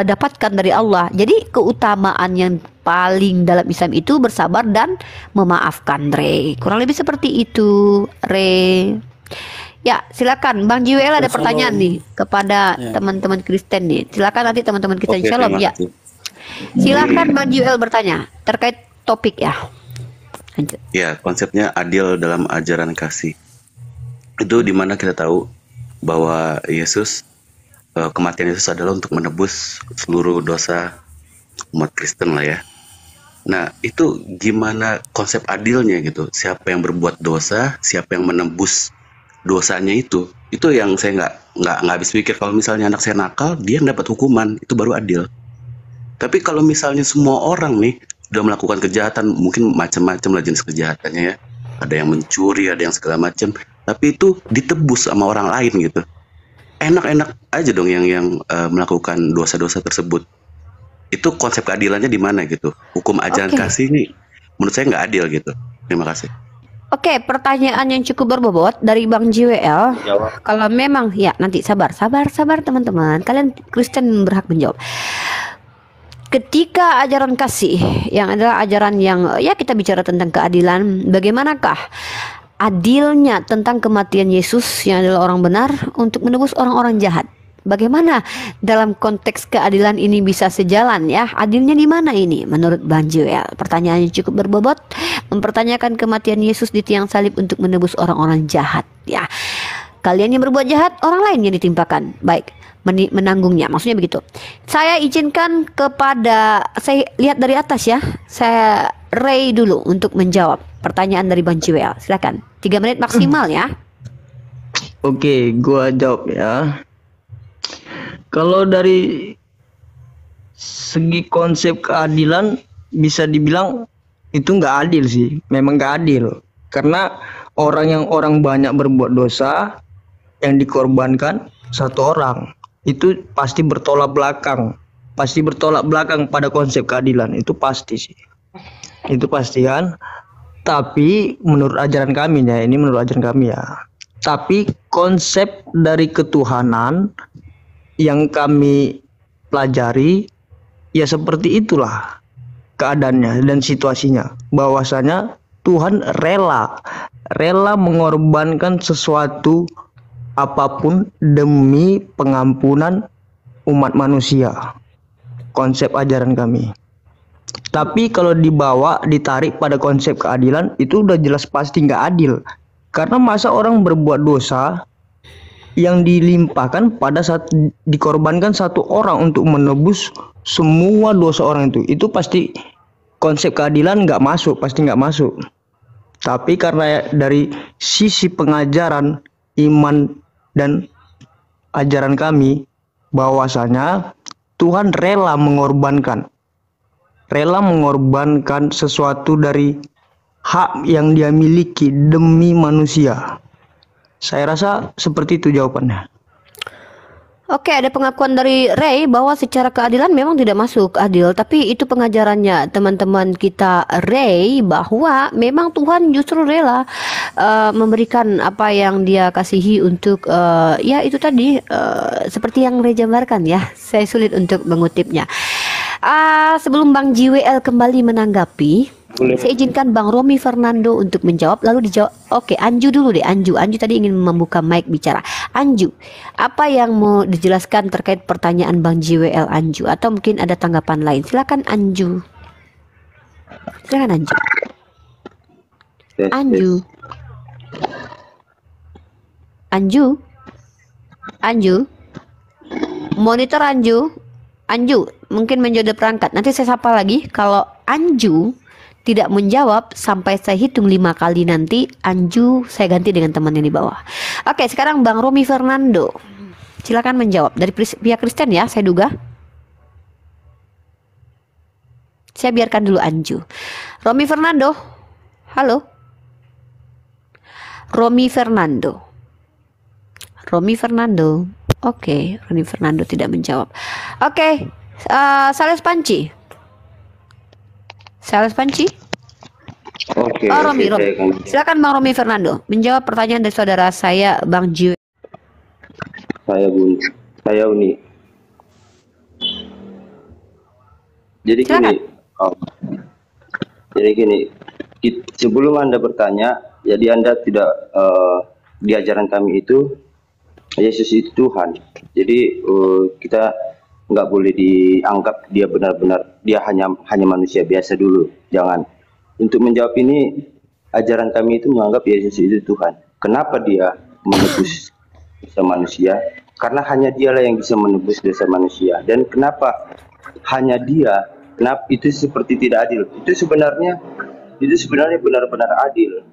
dapatkan dari Allah. Jadi keutamaan yang paling dalam Islam itu bersabar dan memaafkan Ray. Kurang lebih seperti itu Ray. Ya, silakan Bang JWL, ada pertanyaan nih kepada teman-teman Kristen nih. Silakan nanti teman-teman Kristen. Shalom ya. Silakan Bang JWL bertanya terkait topik ya. Lanjut. Ya, konsepnya adil dalam ajaran kasih. Itu dimana kita tahu bahwa Yesus kematian Yesus adalah untuk menebus seluruh dosa umat Kristen lah ya. Nah, itu gimana konsep adilnya gitu? Siapa yang berbuat dosa, siapa yang menebus dosanya itu? Itu yang saya nggak habis pikir. Kalau misalnya anak saya nakal, dia yang dapat hukuman, itu baru adil. Tapi kalau misalnya semua orang nih udah melakukan kejahatan, mungkin macam-macam lah jenis kejahatannya ya. Ada yang mencuri, ada yang segala macam. Tapi itu ditebus sama orang lain gitu. Enak-enak aja dong yang melakukan dosa-dosa tersebut. Itu konsep keadilannya di mana gitu? Hukum ajaran kasih ini menurut saya nggak adil gitu. Terima kasih. Oke, pertanyaan yang cukup berbobot dari Bang JWL. Kalau memang ya nanti sabar teman-teman. Kalian Kristen berhak menjawab. Ketika ajaran kasih yang adalah ajaran yang ya kita bicara tentang keadilan, bagaimanakah adilnya tentang kematian Yesus yang adalah orang benar untuk menebus orang-orang jahat? Bagaimana dalam konteks keadilan ini bisa sejalan ya? Adilnya di mana ini menurut Bang Joel? Pertanyaannya cukup berbobot, mempertanyakan kematian Yesus di tiang salib untuk menebus orang-orang jahat ya. Kalian yang berbuat jahat, orang lain yang ditimpakan. Baik, menanggungnya, maksudnya begitu. Saya izinkan kepada, saya lihat dari atas ya, saya Ray dulu untuk menjawab pertanyaan dari Bang Joel. Silakan, 3 menit maksimal ya. Oke, gua jawab ya. Kalau dari segi konsep keadilan bisa dibilang itu nggak adil sih, memang nggak adil. Karena orang banyak berbuat dosa, yang dikorbankan satu orang, itu pasti bertolak belakang pada konsep keadilan, itu pasti sih, itu pasti kan. Tapi menurut ajaran kami ya, ini menurut ajaran kami ya, tapi konsep dari ketuhanan yang kami pelajari ya seperti itulah keadaannya dan situasinya, bahwasanya Tuhan rela mengorbankan sesuatu apapun demi pengampunan umat manusia, konsep ajaran kami. Tapi kalau ditarik pada konsep keadilan, itu udah jelas pasti nggak adil. Karena masa orang berbuat dosa yang dilimpahkan pada saat dikorbankan satu orang untuk menebus semua dosa orang itu pasti konsep keadilan pasti nggak masuk. Tapi karena dari sisi pengajaran iman dan ajaran kami, bahwasanya Tuhan rela mengorbankan sesuatu dari hak yang dia miliki demi manusia. Saya rasa seperti itu jawabannya. Oke, ada pengakuan dari Ray bahwa secara keadilan memang tidak masuk adil, tapi itu pengajarannya teman-teman kita Ray, bahwa memang Tuhan justru rela memberikan apa yang dia kasihi untuk ya itu tadi seperti yang Ray gambarkan ya. Saya sulit untuk mengutipnya. Sebelum Bang JWL kembali menanggapi, saya izinkan Bang Romi Fernando untuk menjawab, lalu dijawab. Oke, Anju dulu deh. Anju tadi ingin membuka mic bicara. Anju, apa yang mau dijelaskan terkait pertanyaan Bang JWL Anju, atau mungkin ada tanggapan lain? Silakan Anju. Anju. Monitor Anju, mungkin menjadi perangkat. Nanti saya sapa lagi. Kalau Anju tidak menjawab sampai saya hitung 5 kali, nanti Anju saya ganti dengan teman yang di bawah. Oke, sekarang Bang Romi Fernando, silakan menjawab dari pihak Kristen ya, saya duga. Saya biarkan dulu Anju. Romi Fernando, halo. Romi Fernando. Oke, Romi Fernando tidak menjawab. Oke, Sales Panci. Oke, Romi. Silakan Bang Romi Fernando menjawab pertanyaan dari saudara saya Bang Jiwe. Saya Uni. Jadi gini, sebelum Anda bertanya, jadi Anda tidak di ajaran kami itu Yesus itu Tuhan. Jadi kita nggak boleh dianggap dia benar-benar dia hanya manusia biasa dulu. Jangan. Untuk menjawab ini, ajaran kami itu menganggap Yesus itu Tuhan. Kenapa dia menebus dosa manusia? Karena hanya dialah yang bisa menebus dosa manusia. Dan kenapa hanya dia? Kenapa itu seperti tidak adil? Itu sebenarnya benar-benar adil.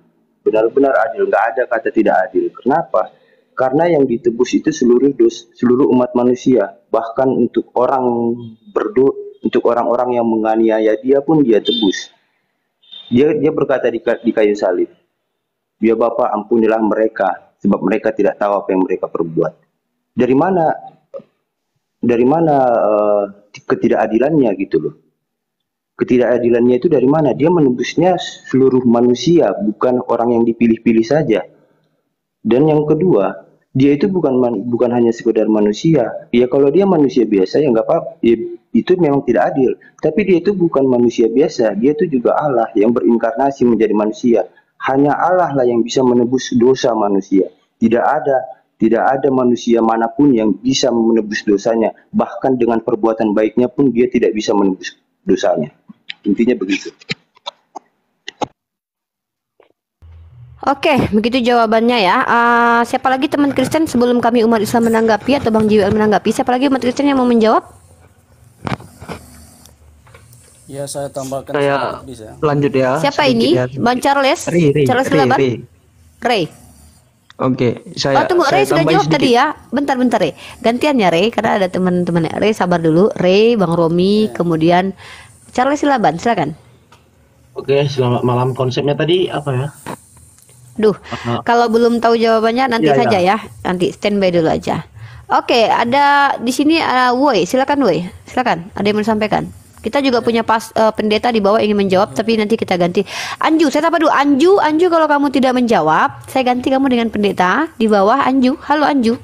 Benar-benar adil, nggak ada kata tidak adil. Kenapa? Karena yang ditebus itu seluruh umat manusia. Bahkan untuk untuk orang-orang yang menganiaya dia pun dia tebus. Dia berkata di kayu salib, "Ya Bapa, ampunilah mereka, sebab mereka tidak tahu apa yang mereka perbuat." Dari mana ketidakadilannya gitu loh? Ketidakadilannya itu dari mana? Dia menebusnya seluruh manusia, bukan orang yang dipilih-pilih saja. Dan yang kedua, dia itu bukan hanya sekedar manusia. Ya kalau dia manusia biasa ya nggak apa-apa. Ya, itu memang tidak adil. Tapi dia itu bukan manusia biasa. Dia itu juga Allah yang berinkarnasi menjadi manusia. Hanya Allah lah yang bisa menebus dosa manusia. Tidak ada manusia manapun yang bisa menebus dosanya. Bahkan dengan perbuatan baiknya pun dia tidak bisa menebus dosanya. Intinya begitu. Oke, begitu jawabannya ya. Siapa lagi teman Kristen sebelum kami umat Islam menanggapi atau Bang Jiwel menanggapi? Siapa lagi umat Kristen yang mau menjawab? Ya, saya tambahkan Saya sedikit bisa. lanjut ya. Siapa sedikit ini? ya. Bang Charles? Charles Silaban? Ray. Oke, saya Tunggu, Ray sudah tambahin jawab tadi ya. Bentar Ray. Gantian ya Ray, karena ada teman-teman Ray, sabar dulu. Ray, Bang Romi, kemudian Charles Silaban, silakan. Oke, selamat malam. Konsepnya tadi apa ya? Duh, kalau belum tahu jawabannya nanti Iya, saja ya. Nanti standby dulu aja. Oke, ada di sini Woi, silakan Woi. Silakan. Ada yang mau disampaikan? Kita juga punya pendeta di bawah ingin menjawab, tapi nanti kita ganti. Anju, saya sapa dulu. Anju kalau kamu tidak menjawab, saya ganti kamu dengan pendeta di bawah. Anju, halo Anju.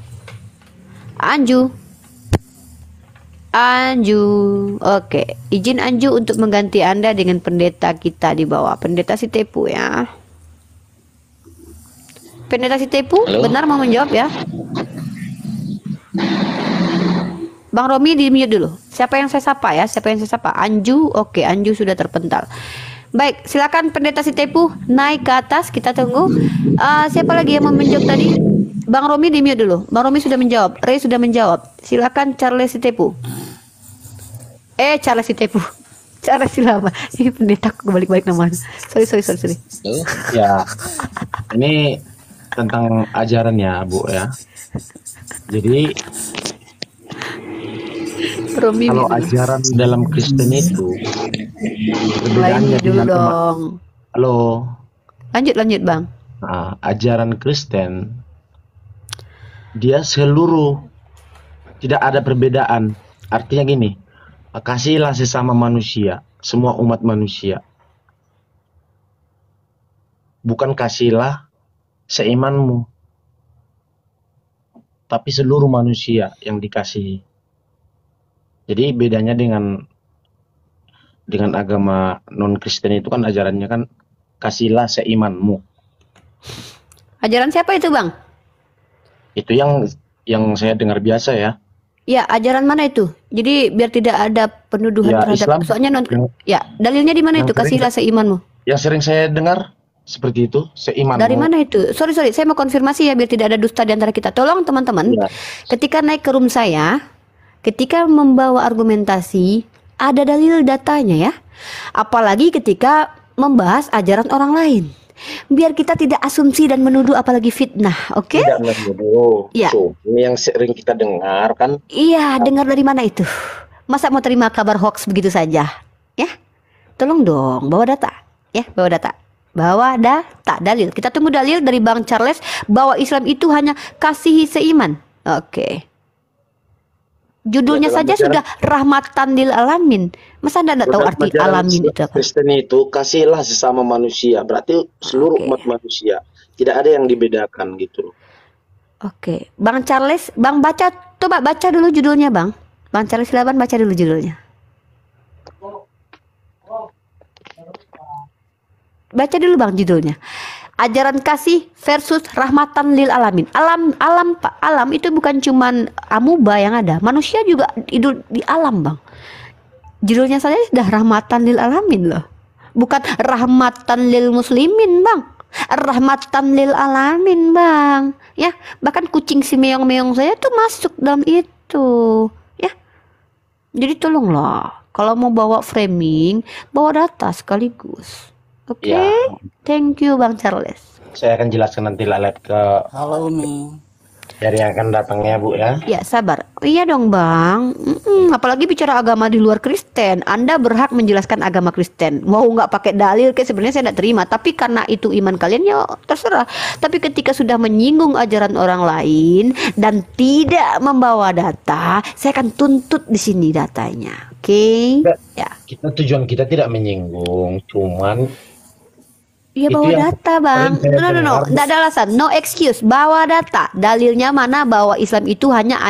Anju, oke. Izin Anju untuk mengganti Anda dengan pendeta kita di bawah. Pendeta si Tepu ya. Pendeta si Tepu, benar mau menjawab ya? Bang Romi di mute dulu. Siapa yang saya sapa ya? Anju, oke. Anju sudah terpental. Baik, silakan pendeta si Tepu naik ke atas. Kita tunggu. Siapa lagi yang mau menjawab tadi? Bang Romi di mute dulu. Bang Romi sudah menjawab. Ray sudah menjawab. Silakan Charles si Tepu. Charles si Tepu. Charles Silaban. Ini pendeta kebalik-balik namanya. Sorry. Ya, ini tentang ajaran ya, Bu ya. Jadi Romi kalau dulu. ajaran dalam Kristen itu perbedaannya Dulu dengan dong. Halo. Lanjut Bang. Nah, ajaran Kristen dia seluruh, tidak ada perbedaan. Artinya gini, kasihlah sesama manusia, semua umat manusia. Bukan kasihlah seimanmu, tapi seluruh manusia yang dikasihi. Jadi bedanya dengan agama non Kristen itu kan ajarannya kan kasihlah seimanmu. Ajaran siapa itu Bang? Itu yang saya dengar biasa ya. Ya, ajaran mana itu? Jadi biar tidak ada penuduhan Ya, terhadap Islam. soalnya ya, dalilnya di mana Yang itu? Kasihlah seimanmu. Yang sering saya dengar seperti itu, seimanmu. Dari mana itu? Sorry, saya mau konfirmasi ya biar tidak ada dusta di antara kita. Tolong teman-teman, Ya. ketika naik ke room saya, ketika membawa argumentasi, ada dalil datanya ya. Apalagi ketika membahas ajaran orang lain. Biar kita tidak asumsi dan menuduh apalagi fitnah, oke? Tidak menuduh. Ya. So, ini yang sering kita dengar kan. Iya, dengar dari mana itu? Masa mau terima kabar hoax begitu saja? Ya, tolong dong, bawa data. Ya, bawa data. Bawa data, dalil. Kita tunggu dalil dari Bang Charles bahwa Islam itu hanya kasihi seiman. Oke. Judulnya Ya, dalam saja ajaran- sudah rahmatan lil alamin. Masa Anda tidak tahu Dalam arti ajaran alamin itu apa? Kristen itu kasihlah sesama manusia, berarti seluruh umat manusia. Tidak ada yang dibedakan gitu. Oke, Bang Charles, Bang coba baca dulu judulnya Bang. Bang Charles Silaban baca dulu judulnya. Baca dulu Bang judulnya. Ajaran kasih versus rahmatan lil alamin. Alam itu bukan cuman amuba yang ada, manusia juga hidup di alam Bang. Judulnya saja sudah rahmatan lil alamin loh. Bukan rahmatan lil muslimin Bang. Rahmatan lil alamin, Bang. Ya, bahkan kucing si meong-meong saya tuh masuk dalam itu. Ya. Jadi tolonglah, kalau mau bawa framing, bawa data sekaligus. Oke? Ya. Thank you, Bang Charles. Saya akan jelaskan nanti lalat ke Halo Umi. dari yang akan datangnya, Bu ya. Ya, sabar. Iya dong, Bang. Apalagi bicara agama di luar Kristen, Anda berhak menjelaskan agama Kristen. Mau nggak pakai dalil, kayak sebenarnya saya nggak terima. Tapi karena itu iman kalian, ya terserah. Tapi ketika sudah menyinggung ajaran orang lain dan tidak membawa data, saya akan tuntut di sini datanya. Oke? Ya. Tujuan kita tidak menyinggung, cuman Iya, itu bawa yang data, Bang. paling saya No, dengar. nggak ada alasan. No excuse. Bawa data. Dalilnya mana bahwa Islam itu hanya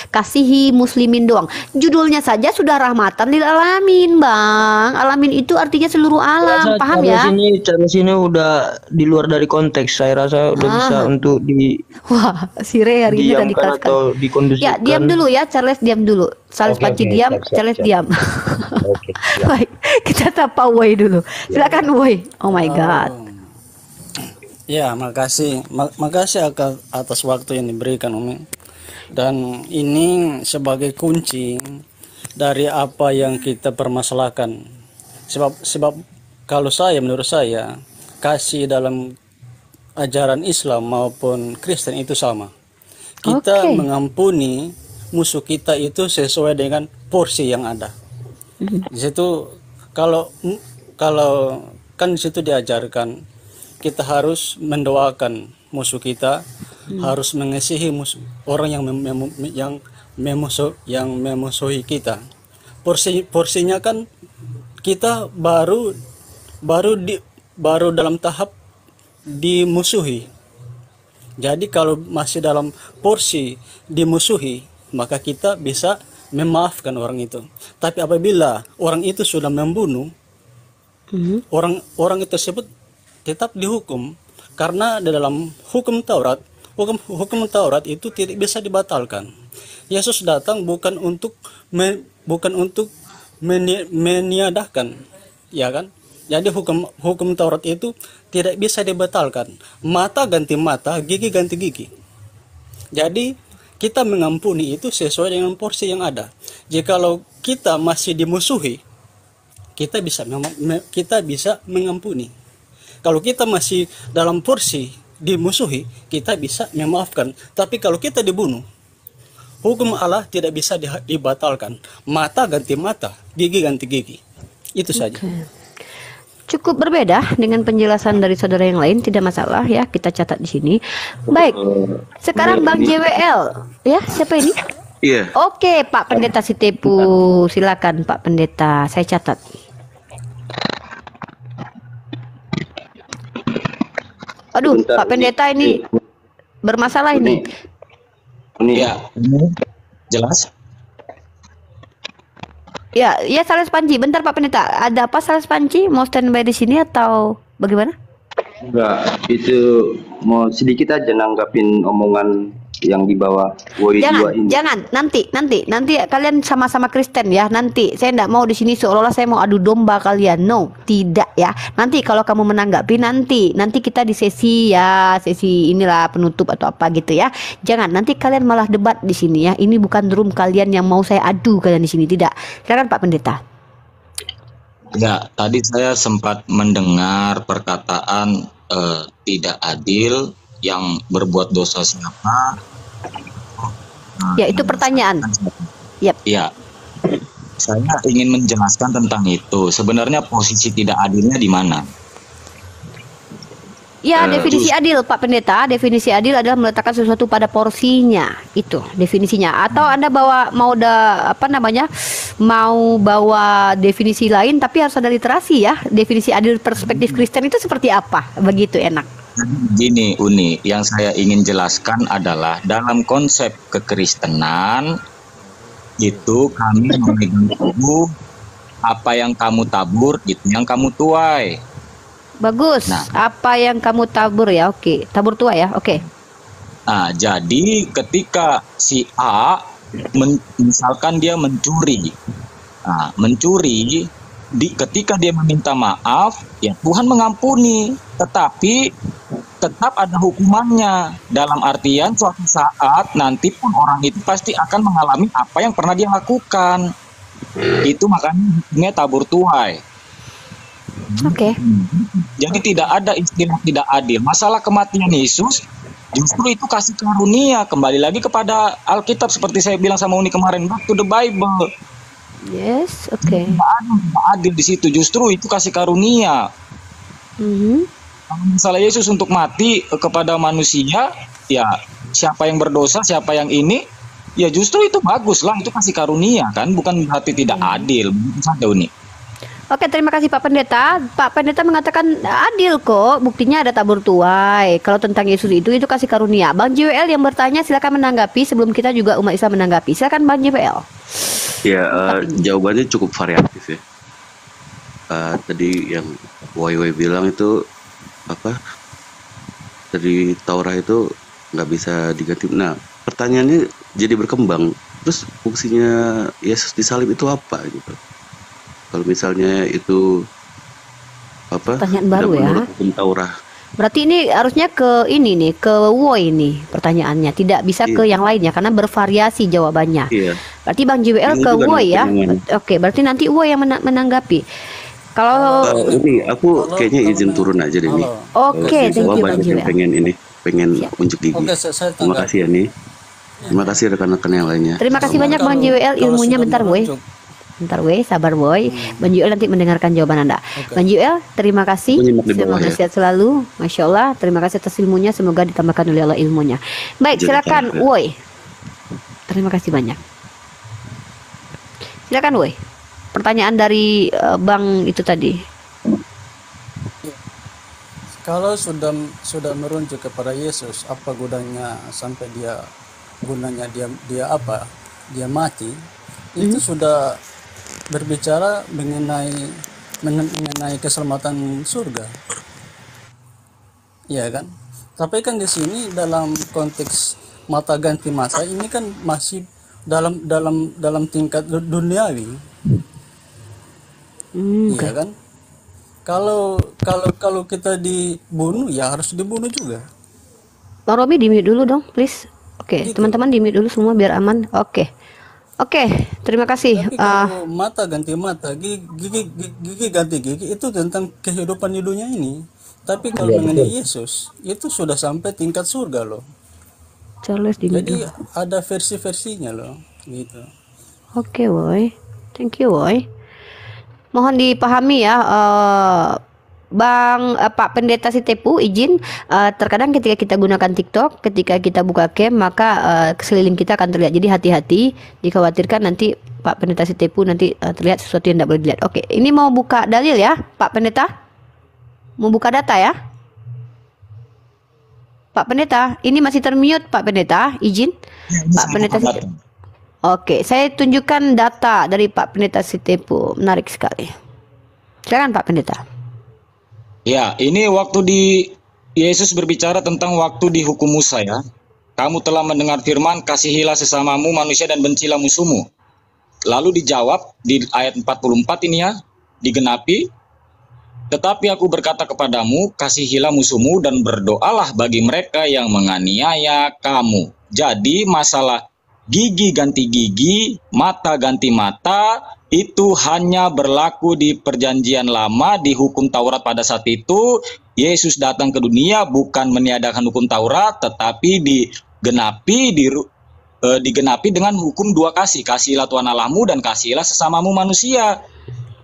kasihi muslimin doang. Judulnya saja sudah rahmatan lil alamin, Bang. Alamin itu artinya seluruh alam. Paham ya? Cara sini udah di luar dari konteks. Saya rasa udah bisa untuk Wah, si Ray hari ini tadi diamkan atau dikondisikan. Ya, diam dulu ya, Charles, diam dulu. Charles Oke, Panci oke, diam, siap, Charles siap. diam. Oke, siap. Baik, kita tapa Woi dulu. Silakan Woi. Oh my God. Ya, makasih. Makasih atas waktu yang diberikan, Umi. Dan ini sebagai kunci dari apa yang kita permasalahkan. Sebab kalau menurut saya, kasih dalam ajaran Islam maupun Kristen itu sama. Kita mengampuni musuh kita itu sesuai dengan porsi yang ada. Di situ kalau kan di situ diajarkan kita harus mendoakan musuh kita, harus mengasihi orang yang memusuhi kita. Porsinya kan kita baru dalam tahap dimusuhi. Jadi kalau masih dalam porsi dimusuhi, maka kita bisa memaafkan orang itu. Tapi apabila orang itu sudah membunuh, orang tersebut tetap dihukum, karena di dalam hukum Taurat itu tidak bisa dibatalkan. Yesus datang bukan untuk meniadakan, ya kan? Jadi hukum Taurat itu tidak bisa dibatalkan. Mata ganti mata, gigi ganti gigi. Jadi kita mengampuni itu sesuai dengan porsi yang ada. Jikalau kita masih dimusuhi, kita bisa mengampuni. Kalau kita masih dalam porsi dimusuhi, kita bisa memaafkan. Tapi kalau kita dibunuh, hukum Allah tidak bisa dibatalkan. Mata ganti mata, gigi ganti gigi. Itu saja. Cukup berbeda dengan penjelasan dari saudara yang lain, tidak masalah ya, kita catat di sini. Baik, sekarang Bang JWL, ya siapa ini? Iya. Oke, Pak Pendeta Sitepu, silakan Pak Pendeta, saya catat. Aduh, Pak Pendeta ini bermasalah ini. Iya, jelas. Ya, Charles Panci. Bentar Pak Pendeta, ada apa Charles Panci? Mau standby di sini atau bagaimana? Enggak, itu mau sedikit aja nanggapin omongan yang di bawah Woi dua ini. Jangan, nanti kalian sama-sama Kristen ya. Nanti saya enggak mau di sini seolah-olah saya mau adu domba kalian. No, tidak ya. Nanti kalau kamu menanggapi nanti kita di sesi inilah penutup atau apa gitu ya. Jangan nanti kalian malah debat di sini ya. Ini bukan room kalian yang mau saya adu kalian di sini, tidak. Silakan Pak Pendeta. Ya, tadi saya sempat mendengar perkataan tidak adil, yang berbuat dosa siapa? Ya, itu pertanyaan. Yep. Ya, saya ingin menjelaskan tentang itu. Sebenarnya posisi tidak adilnya di mana? Ya, definisi adil Pak Pendeta, definisi adil adalah meletakkan sesuatu pada porsinya, itu definisinya. Atau Anda mau bawa definisi lain tapi harus ada literasi ya. Definisi adil perspektif Kristen itu seperti apa? Begitu enak. Gini Uni, yang saya ingin jelaskan adalah dalam konsep kekristenan itu kami memegang teguh apa yang kamu tabur itu yang kamu tuai. Bagus. Nah, apa yang kamu tabur ya? Oke, tabur tua ya. Oke. Nah, jadi ketika si A misalkan dia mencuri. Nah, ketika dia meminta maaf, ya Tuhan mengampuni. Tetapi tetap ada hukumannya. Dalam artian suatu saat nanti pun orang itu pasti akan mengalami apa yang pernah dia lakukan. Itu makanya hukumnya tabur tuai. Oke. Jadi tidak ada istilah tidak adil. Masalah kematian Yesus justru itu kasih karunia. Kembali lagi kepada Alkitab seperti saya bilang sama Uni kemarin, back to the Bible. Yes, oke. Tidak adil di situ. Justru itu kasih karunia. Kalau misalnya Yesus untuk mati kepada manusia, ya siapa yang berdosa, siapa yang ini, ya justru itu bagus lah, itu kasih karunia kan, bukan berarti tidak adil. Begitu saja, Uni. Oke, terima kasih Pak Pendeta. Pak Pendeta mengatakan adil kok, buktinya ada tabur tuai. Kalau tentang Yesus itu kasih karunia. Bang JWL yang bertanya silakan menanggapi sebelum kita juga umat Islam menanggapi. Silakan Bang JWL. Ya, jawabannya cukup variatif ya. Tadi yang Wai bilang itu apa? Dari Taurat itu nggak bisa diganti. Nah, pertanyaannya jadi berkembang. Terus fungsinya Yesus disalib itu apa gitu? Kalau misalnya itu apa? Pertanyaan baru ya. Hukum Taurat. Berarti ini harusnya ke ini nih, ke Woi nih pertanyaannya. Tidak bisa ke yang lainnya karena bervariasi jawabannya. Iya. Berarti Bang JWL Ini ke juga Woi ya. pertanyaan. Oke, berarti nanti Woi yang menanggapi. Kalau Ini aku kayaknya izin turun aja deh nih. Oke, thank you Bang Banyak yang JWL. pengen unjuk gigi. Oke, saya Terima kasih ya nih. Terima kasih rekan-rekan yang lainnya. Terima kasih banyak Bang JWL, ilmunya bentar Woi. Bentar Woi, sabar Woi. Bang JWL nanti mendengarkan jawaban Anda. Bang JWL, terima kasih. Menyimak di bawah Semoga ya. sehat selalu. Masya Allah, terima kasih atas ilmunya. Semoga ditambahkan oleh Allah ilmunya. Baik, silakan Woi. Terima kasih banyak. Silakan Woi. Pertanyaan dari Bang itu tadi. Kalau sudah merujuk kepada Yesus, apa gunanya sampai dia mati? Itu sudah berbicara mengenai keselamatan surga, ya kan? Tapi kan di sini dalam konteks mata ganti mata ini kan masih dalam tingkat duniawi, iya kan? Kalau kita dibunuh ya harus dibunuh juga. Bang Robi di mute dulu dong, please. Oke, teman-teman di mute dulu semua biar aman. Oke, terima kasih. Tapi kalau mata ganti mata, gigi ganti gigi itu tentang kehidupan di dunia ini. Tapi kalau mengenai Yesus itu sudah sampai tingkat surga loh. Charles di mute Jadi dulu. ada versi-versinya loh, gitu. Oke, Woi. Thank you, Woi. Mohon dipahami ya, Pak Pendeta Sitepu izin, terkadang ketika kita gunakan TikTok, ketika kita buka cam maka sekeliling kita akan terlihat. Jadi hati-hati, dikhawatirkan nanti Pak Pendeta Sitepu nanti terlihat sesuatu yang tidak boleh dilihat. Oke, ini mau buka dalil ya, Pak Pendeta? Mau buka data ya? Pak Pendeta, ini masih termute Pak Pendeta, izin. Pak Pendeta Sitepu. Oke, saya tunjukkan data dari Pak Pendeta Sitepu, menarik sekali. Silakan Pak Pendeta. Ya, ini waktu Yesus berbicara tentang waktu di hukum Musa ya. Kamu telah mendengar firman, kasihilah sesamamu manusia dan bencilah musuhmu. Lalu dijawab di ayat 44 ini ya, digenapi. Tetapi aku berkata kepadamu, kasihilah musuhmu dan berdoalah bagi mereka yang menganiaya kamu. Jadi masalah gigi ganti gigi, mata ganti mata, itu hanya berlaku di perjanjian lama, di hukum Taurat pada saat itu. Yesus datang ke dunia bukan meniadakan hukum Taurat, tetapi digenapi dengan hukum dua kasih. Kasihilah Tuhan Allahmu dan kasihilah sesamamu manusia.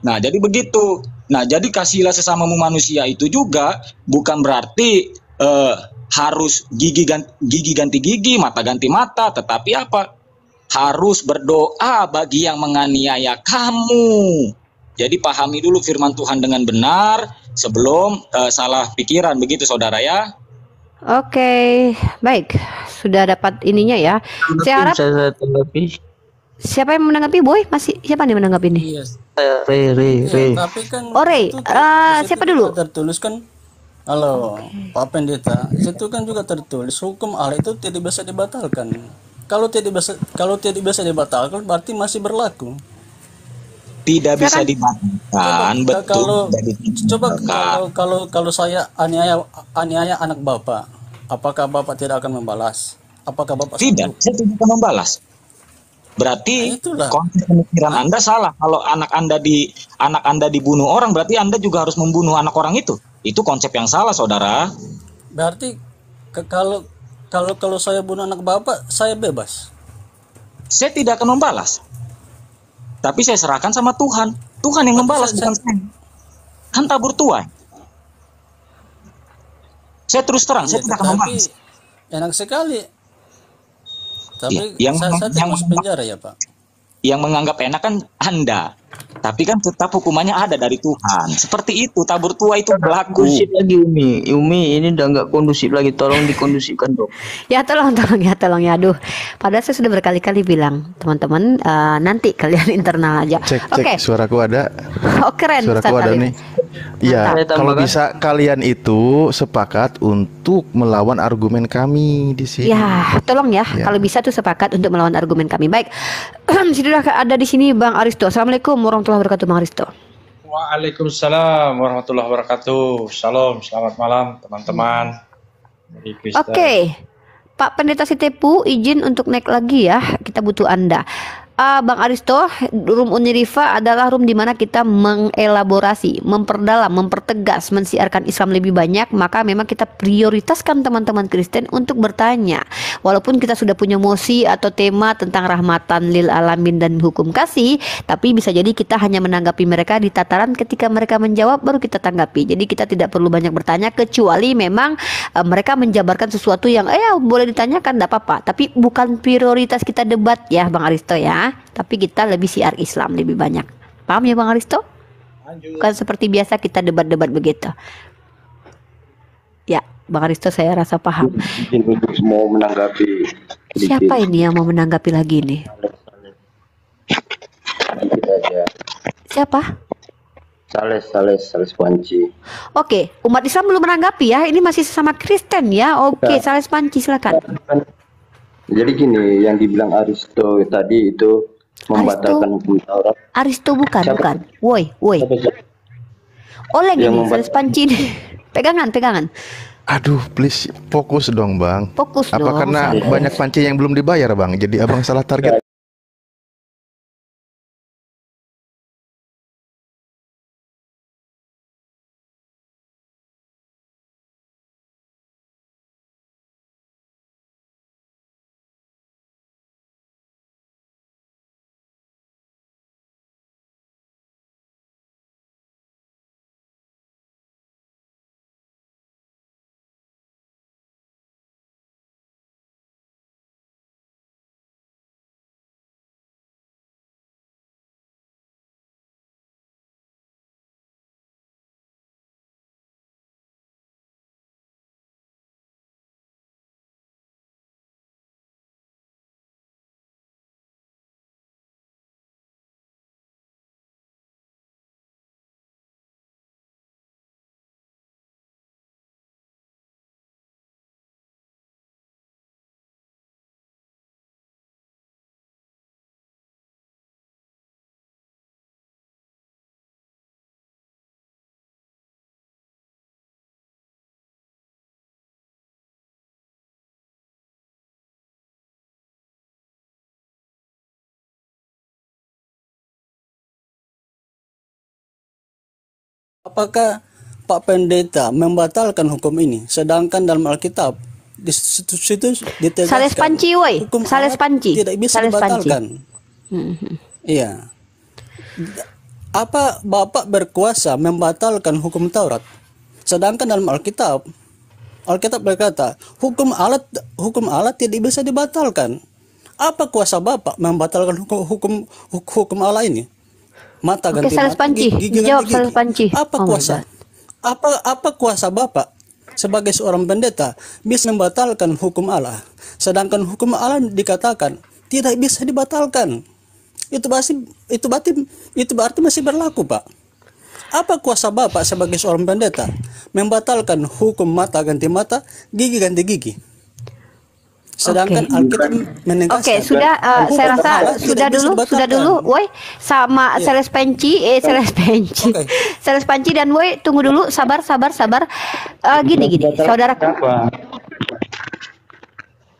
Nah, jadi begitu. Nah, jadi kasihilah sesamamu manusia itu juga bukan berarti harus gigi ganti gigi, mata ganti mata, tetapi apa? Harus berdoa bagi yang menganiaya kamu. Jadi pahami dulu firman Tuhan dengan benar sebelum salah pikiran, begitu saudara ya. Oke, baik. Sudah dapat ininya ya. Saya harap Saya tanggapi. siapa yang menanggapi Boy? Masih siapa nih menanggapi ini? Yes. Re. Tapi kan Ore, itu siapa dulu? tertulis kan, halo Pak Pendeta, itu kan juga tertulis hukum Allah itu tidak bisa dibatalkan. Kalau tidak bisa dibatalkan berarti masih berlaku. Tidak bisa Silakan. dibatalkan, betul. Kalau tidak bisa coba dibatalkan. kalau saya aniaya anak bapak, apakah bapak tidak akan membalas? Apakah bapak Tidak, sanggup? saya tidak akan membalas. Berarti Itulah. konsep pemikiran Anda salah. Kalau anak Anda dibunuh orang, berarti Anda juga harus membunuh anak orang itu. Itu konsep yang salah, saudara. Berarti kalau saya bunuh anak bapak, saya bebas. Saya tidak akan membalas. Tapi saya serahkan sama Tuhan. Tuhan yang membalas, bukan saya. Kan tabur tuai. Saya terus terang, saya tidak akan Tapi membalas. enak sekali. Tapi Yang saya tidak masuk penjara ya Pak. Yang menganggap enak kan Anda. Tapi kan tetap hukumannya ada dari Tuhan. Seperti itu, tabur tua itu berlaku. Kondusif lagi Umi ini udah nggak kondusif lagi, tolong dikondusifkan dong. Ya tolong ya. Aduh, padahal saya sudah berkali-kali bilang teman-teman, nanti kalian internal aja. Cek suaraku ada. Oh keren. Suaraku Ustaz ada Alif. nih. Iya, Mantap. kalau Tambahkan. bisa kalian itu sepakat untuk melawan argumen kami di sini. Ya, tolong ya. Ya. Kalau bisa tuh sepakat untuk melawan argumen kami. Baik, sudah ada di sini Bang Aristo. Assalamualaikum warahmatullahi wabarakatuh, Bang Aristo. Waalaikumsalam warahmatullahi wabarakatuh. Shalom, selamat malam teman-teman. Dari Kristen. Oke, Pak Pendeta Sitepu, izin untuk naik lagi ya. Kita butuh Anda. Bang Aristo, room Uniriva adalah room di mana kita mengelaborasi, memperdalam, mempertegas, mensiarkan Islam lebih banyak. Maka memang kita prioritaskan teman-teman Kristen untuk bertanya. Walaupun kita sudah punya mosi atau tema tentang rahmatan lil alamin dan hukum kasih, tapi bisa jadi kita hanya menanggapi mereka di tataran ketika mereka menjawab baru kita tanggapi. Jadi kita tidak perlu banyak bertanya kecuali memang mereka menjabarkan sesuatu yang boleh ditanyakan, tidak apa-apa. Tapi bukan prioritas kita debat ya Bang Aristo ya. Tapi kita lebih siar Islam lebih banyak. Paham ya Bang Aristo? Bukan seperti biasa kita debat-debat begitu. Ya, Bang Aristo saya rasa paham. Izin untuk mau menanggapi sedikit. Siapa ini yang mau menanggapi lagi nih? Sedikit aja. Siapa? Sales Panci. Oke, umat Islam belum menanggapi ya. Ini masih sesama Kristen ya. Oke, Sales Panci silakan. Jadi gini, yang dibilang Aristo tadi itu membatalkan hukum Taurat. Aristo bukan. Woi. Oleh Yang ini Sales Panci nih. Pegangan. Aduh, please fokus dong, Bang. Fokus Apa dong. karena Sales. banyak panci yang belum dibayar, Bang? Jadi Abang salah target. Apakah Pak Pendeta membatalkan hukum ini? Sedangkan dalam Alkitab di situ ditegaskan Sales Panci woi. hukum Sales Arab Panci. tidak bisa Sales Panci. dibatalkan. Iya. Apa Bapak berkuasa membatalkan hukum Taurat? Sedangkan dalam Alkitab berkata, hukum Allah tidak bisa dibatalkan. Apa kuasa Bapak membatalkan hukum Allah ini? Mata Oke, ganti Sales mata, Panci. gigi ganti Jawab gigi. Sales Panci. Apa Oh my kuasa? God. Apa kuasa Bapak sebagai seorang pendeta bisa membatalkan hukum Allah? Sedangkan hukum Allah dikatakan tidak bisa dibatalkan. Itu berarti masih berlaku, Pak. Apa kuasa Bapak sebagai seorang pendeta membatalkan hukum mata ganti mata, gigi ganti gigi? Sedangkan Alkitab menegaskan. Oke, sudah saya rasa sudah dulu, woi sama Seles Panci, Seles Panci dan woi tunggu dulu, sabar. Gini, saudara.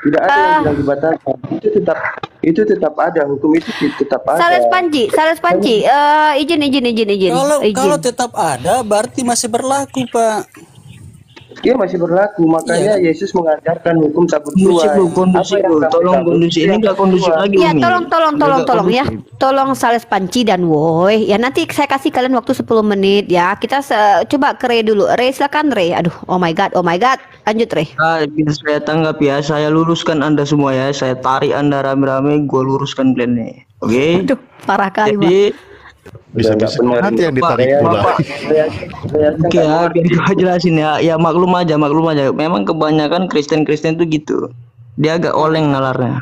Tidak ada yang bilang dibatalkan. Itu tetap ada, hukum itu tetap ada. Seles Panci, izin. Kalau tetap ada, berarti masih berlaku, Pak. Dia masih berlaku, makanya Yesus mengajarkan hukum tak bertuai. Kondusif, tolong kondusif ini nggak kondusif lagi. Ya, tolong ya. Tolong Sales Panci dan Woi. Ya nanti saya kasih kalian waktu 10 menit ya. Kita coba ke Ray dulu. Ray silakan Ray. Aduh, oh my god. Lanjut Ray. Biar saya tanggap ya, saya luruskan Anda semua ya. Saya tarik Anda rame-rame, gue luruskan plannya. Oke? Aduh, parah kali, Jadi bisa nanti yang ditarik pula. Oke ya, biar gue jelasin ya. Ya maklum aja. Memang kebanyakan Kristen tuh gitu. Dia agak oleng nalarnya.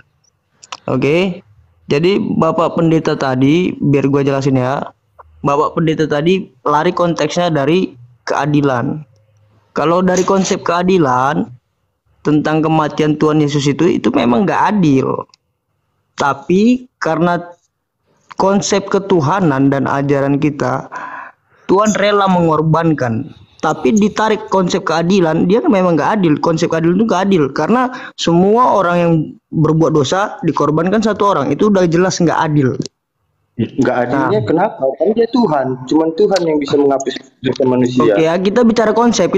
Oke. Jadi Bapak Pendeta tadi, biar gue jelasin ya. Bapak Pendeta tadi lari konteksnya dari keadilan. Kalau dari konsep keadilan tentang kematian Tuhan Yesus itu memang nggak adil. Tapi karena konsep ketuhanan dan ajaran kita, Tuhan rela mengorbankan. Tapi ditarik konsep keadilan, dia memang nggak adil. Konsep keadilan itu nggak adil karena semua orang yang berbuat dosa dikorbankan satu orang. Itu udah jelas nggak adil. Nggak adilnya kenapa? Kan dia Tuhan, cuman Tuhan yang bisa menghapus dosa manusia. Oke ya, kita bicara konsep,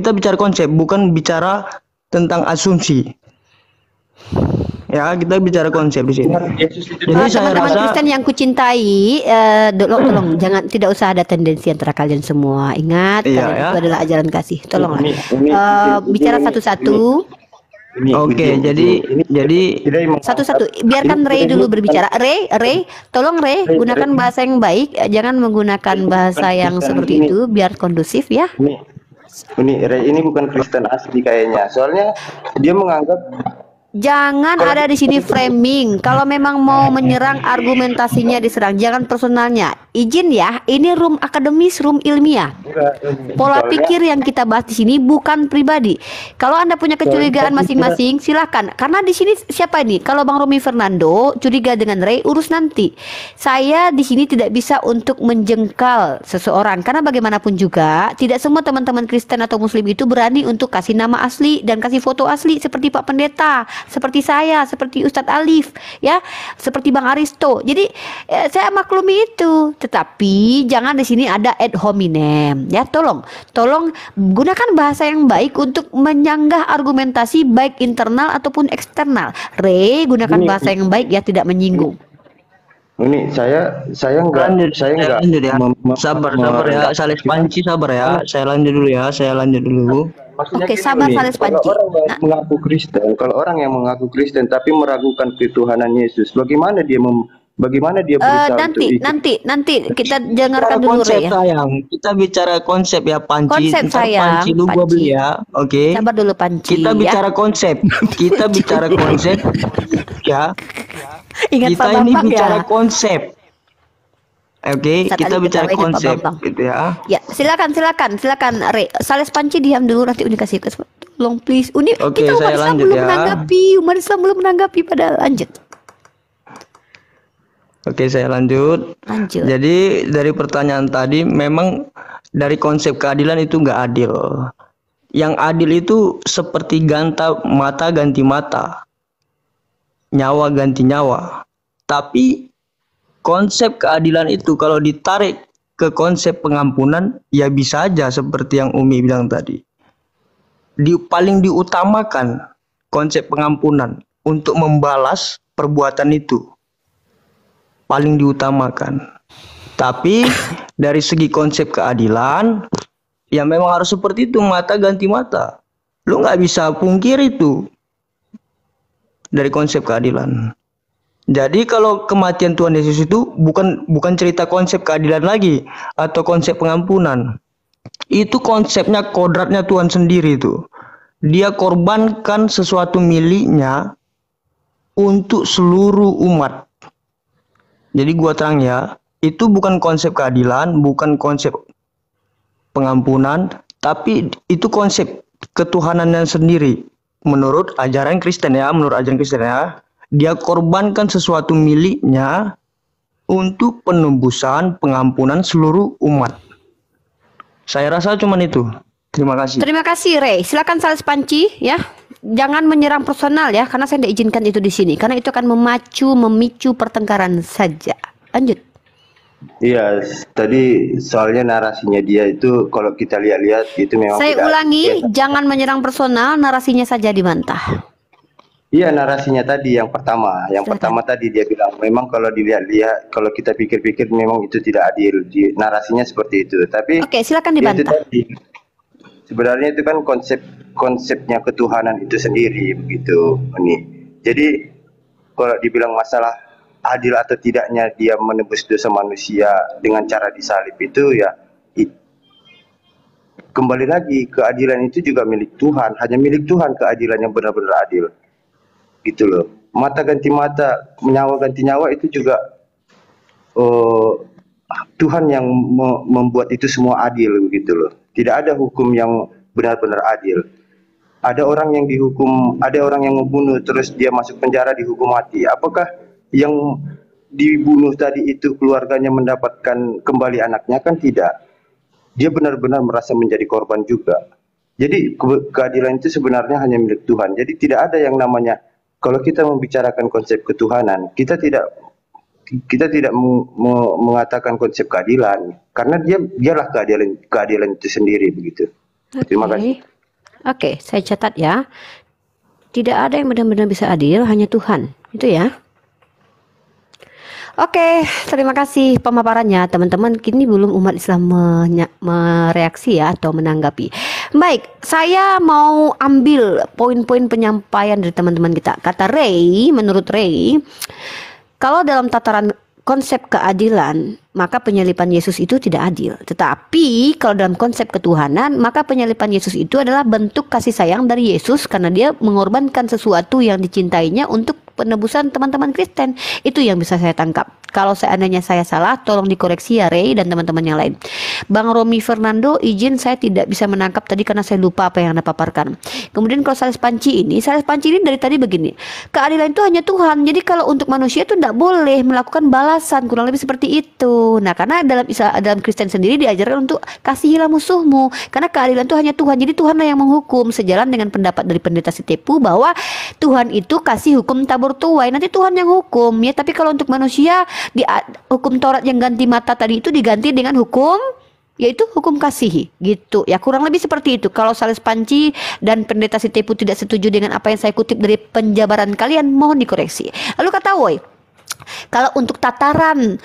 bukan bicara tentang asumsi. Ya, kita bicara konsep di sini. Jadi saya teman-teman rasa Kristen yang kucintai, tolong jangan, tidak usah ada tendensi antara kalian semua. Ingat, Iya, kalian ya. itu adalah ajaran kasih. Tolonglah bicara satu-satu. Oke, jadi Satu-satu. Biarkan Ray dulu berbicara. Ray, tolong Ray gunakan bahasa yang baik, jangan menggunakan bahasa yang seperti itu, biar kondusif ya. Ini bukan Kristen asli kayaknya. Soalnya dia menganggap Jangan ada di sini framing. Kalau memang mau menyerang, argumentasinya diserang, jangan personalnya. Izin ya, ini room akademis, room ilmiah. Pola pikir yang kita bahas di sini bukan pribadi. Kalau Anda punya kecurigaan masing-masing, silakan. Karena di sini siapa ini? Kalau Bang Romi Fernando curiga dengan Ray, urus nanti. Saya di sini tidak bisa untuk menjengkal seseorang, karena bagaimanapun juga tidak semua teman-teman Kristen atau Muslim itu berani untuk kasih nama asli dan kasih foto asli seperti Pak Pendeta, seperti saya, seperti Ustadz Alif, ya, seperti Bang Aristo. Jadi saya maklumi itu, tetapi jangan di sini ada ad hominem, ya. Tolong gunakan bahasa yang baik untuk menyanggah argumentasi baik internal ataupun eksternal. Ray, gunakan bahasa yang baik ya, tidak menyinggung. Ini saya enggak lanjut ya. Sabar ya, Sales Panci sabar ya. Saya lanjut dulu. Maksudnya Oke, sabar Sales Panci. Kalau orang yang mengaku Kristen tapi meragukan ketuhanan Yesus, bagaimana dia berusaha nanti kita dengarkan dulu konsep, Ray ya. Sayang. Kita bicara konsep ya, Panci. Konsep sayang. Panci lu gua beli ya. Oke. Sabar dulu Panci. Kita bicara ya. konsep. Kita bicara konsep ya. Ingat Kita Pak ini Bambang bicara ya. konsep. Oke, Saat kita Ali bicara ingat Pak konsep Bambang. gitu ya. Ya, silakan Ray. Sales Panci diam dulu, nanti Uni kasih tolong please. Uni, Oke, kita umat saya Islam lanjut belum ya. menanggapi padahal. Lanjut. Oke, saya lanjut. Jadi dari pertanyaan tadi, memang dari konsep keadilan itu nggak adil. Yang adil itu seperti mata ganti mata, nyawa ganti nyawa. Tapi konsep keadilan itu kalau ditarik ke konsep pengampunan, ya bisa aja seperti yang Umi bilang tadi. Paling diutamakan konsep pengampunan untuk membalas perbuatan itu. Paling diutamakan. Tapi dari segi konsep keadilan, ya memang harus seperti itu, mata ganti mata. Lu nggak bisa pungkir itu dari konsep keadilan. Jadi kalau kematian Tuhan Yesus itu bukan cerita konsep keadilan lagi atau konsep pengampunan. Itu konsepnya, kodratnya Tuhan sendiri itu. Dia korbankan sesuatu miliknya untuk seluruh umat. Jadi gua terang ya, itu bukan konsep keadilan, bukan konsep pengampunan, tapi itu konsep ketuhanannya sendiri. menurut ajaran Kristen ya, dia korbankan sesuatu miliknya untuk penebusan, pengampunan seluruh umat. Saya rasa cuman itu. Terima kasih. Terima kasih, Ray. Silakan Salis Panci ya. Jangan menyerang personal ya, karena saya tidak izinkan itu di sini, karena itu akan memicu pertengkaran saja. Lanjut. Iya, tadi soalnya narasinya dia itu kalau kita lihat-lihat itu memang Saya tidak ulangi, adil. jangan menyerang personal, narasinya saja dibantah. Iya, narasinya tadi yang pertama tadi dia bilang memang kalau dilihat-lihat, kalau kita pikir-pikir memang itu tidak adil. Narasinya seperti itu. Tapi Oke, silakan itu dibantah. tadi, sebenarnya itu kan konsepnya ketuhanan itu sendiri begitu, ini. Jadi kalau dibilang masalah adil atau tidaknya dia menebus dosa manusia dengan cara disalib itu ya kembali lagi, keadilan itu juga milik Tuhan, hanya milik Tuhan keadilan yang benar-benar adil, gitu loh. Mata ganti mata, nyawa ganti nyawa itu juga Tuhan yang membuat itu semua adil, begitu loh. Tidak ada hukum yang benar-benar adil. Ada orang yang dihukum, ada orang yang membunuh terus dia masuk penjara dihukum mati. Apakah yang dibunuh tadi itu keluarganya mendapatkan kembali anaknya? Kan tidak. Dia benar-benar merasa menjadi korban juga. Jadi keadilan itu sebenarnya hanya milik Tuhan. Jadi tidak ada yang namanya, kalau kita membicarakan konsep ketuhanan, kita tidak mengatakan konsep keadilan, karena dialah keadilan itu sendiri, begitu. Terima kasih. Oke, saya catat ya. Tidak ada yang benar-benar bisa adil, hanya Tuhan. Itu ya. Oke, terima kasih pemaparannya teman-teman. Kini belum umat Islam mereaksi ya atau menanggapi. Baik, saya mau ambil poin-poin penyampaian dari teman-teman kita. Kata Ray, menurut Ray, kalau dalam tataran konsep keadilan, maka penyaliban Yesus itu tidak adil. Tetapi kalau dalam konsep ketuhanan, maka penyaliban Yesus itu adalah bentuk kasih sayang dari Yesus karena dia mengorbankan sesuatu yang dicintainya untuk penebusan teman-teman Kristen. Itu yang bisa saya tangkap. Kalau seandainya saya salah, tolong dikoreksi ya Ray dan teman-teman yang lain. Bang Romi Fernando, izin saya tidak bisa menangkap tadi karena saya lupa apa yang Anda paparkan. Kemudian kalau Salis Panci ini dari tadi begini. Keadilan itu hanya Tuhan. Jadi kalau untuk manusia itu tidak boleh melakukan balasan, kurang lebih seperti itu. Nah, karena dalam Kristen sendiri diajarkan untuk kasihilah musuhmu. Karena keadilan itu hanya Tuhan. Jadi Tuhanlah yang menghukum, sejalan dengan pendapat dari pendeta Sitepu bahwa Tuhan itu kasih hukum tabur tuai. Nanti Tuhan yang hukum ya. Tapi kalau untuk manusia, hukum Taurat yang ganti mata tadi itu diganti dengan hukum, yaitu hukum kasih gitu ya, kurang lebih seperti itu. Kalau Salis Panci dan pendeta Sitepu tidak setuju dengan apa yang saya kutip dari penjabaran kalian, mohon dikoreksi. Lalu kata Woi, kalau untuk tataran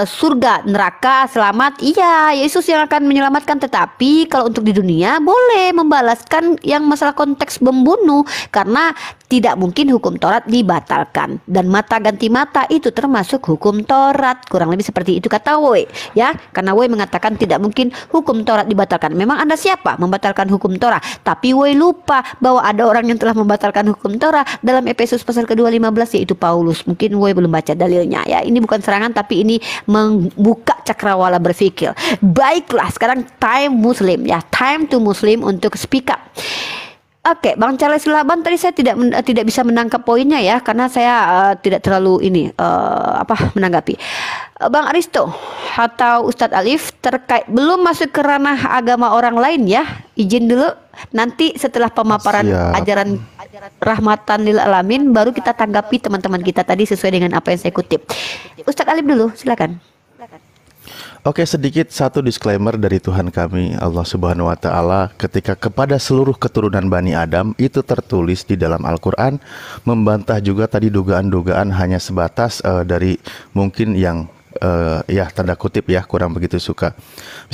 surga, neraka, selamat, iya Yesus yang akan menyelamatkan. Tetapi kalau untuk di dunia boleh membalaskan yang masalah konteks membunuh, karena tidak mungkin hukum Taurat dibatalkan, dan mata ganti mata itu termasuk hukum Taurat. Kurang lebih seperti itu kata Woi ya, karena Woi mengatakan tidak mungkin hukum Taurat dibatalkan. Memang Anda siapa membatalkan hukum Taurat? Tapi Woi lupa bahwa ada orang yang telah membatalkan hukum Taurat dalam Efesus pasal kedua 15, yaitu Paulus. Mungkin Woi belum baca dalilnya ya. Ini bukan serangan, tapi ini membuka cakrawala berpikir. Baiklah, sekarang time Muslim ya, time to Muslim untuk speak up. Oke, Bang Charles Laban tadi saya tidak bisa menangkap poinnya ya, karena saya tidak terlalu menanggapi. Bang Aristo atau Ustadz Alif terkait belum masuk ke ranah agama orang lain ya, izin dulu, nanti setelah pemaparan ajaran rahmatan lil alamin baru kita tanggapi teman-teman kita tadi sesuai dengan apa yang saya kutip. Ustadz Alif dulu, silakan. Oke, sedikit satu disclaimer dari Tuhan kami Allah Subhanahu wa taala ketika kepada seluruh keturunan Bani Adam itu tertulis di dalam Al-Qur'an, membantah juga tadi dugaan-dugaan hanya sebatas dari mungkin yang ya tanda kutip ya kurang begitu suka.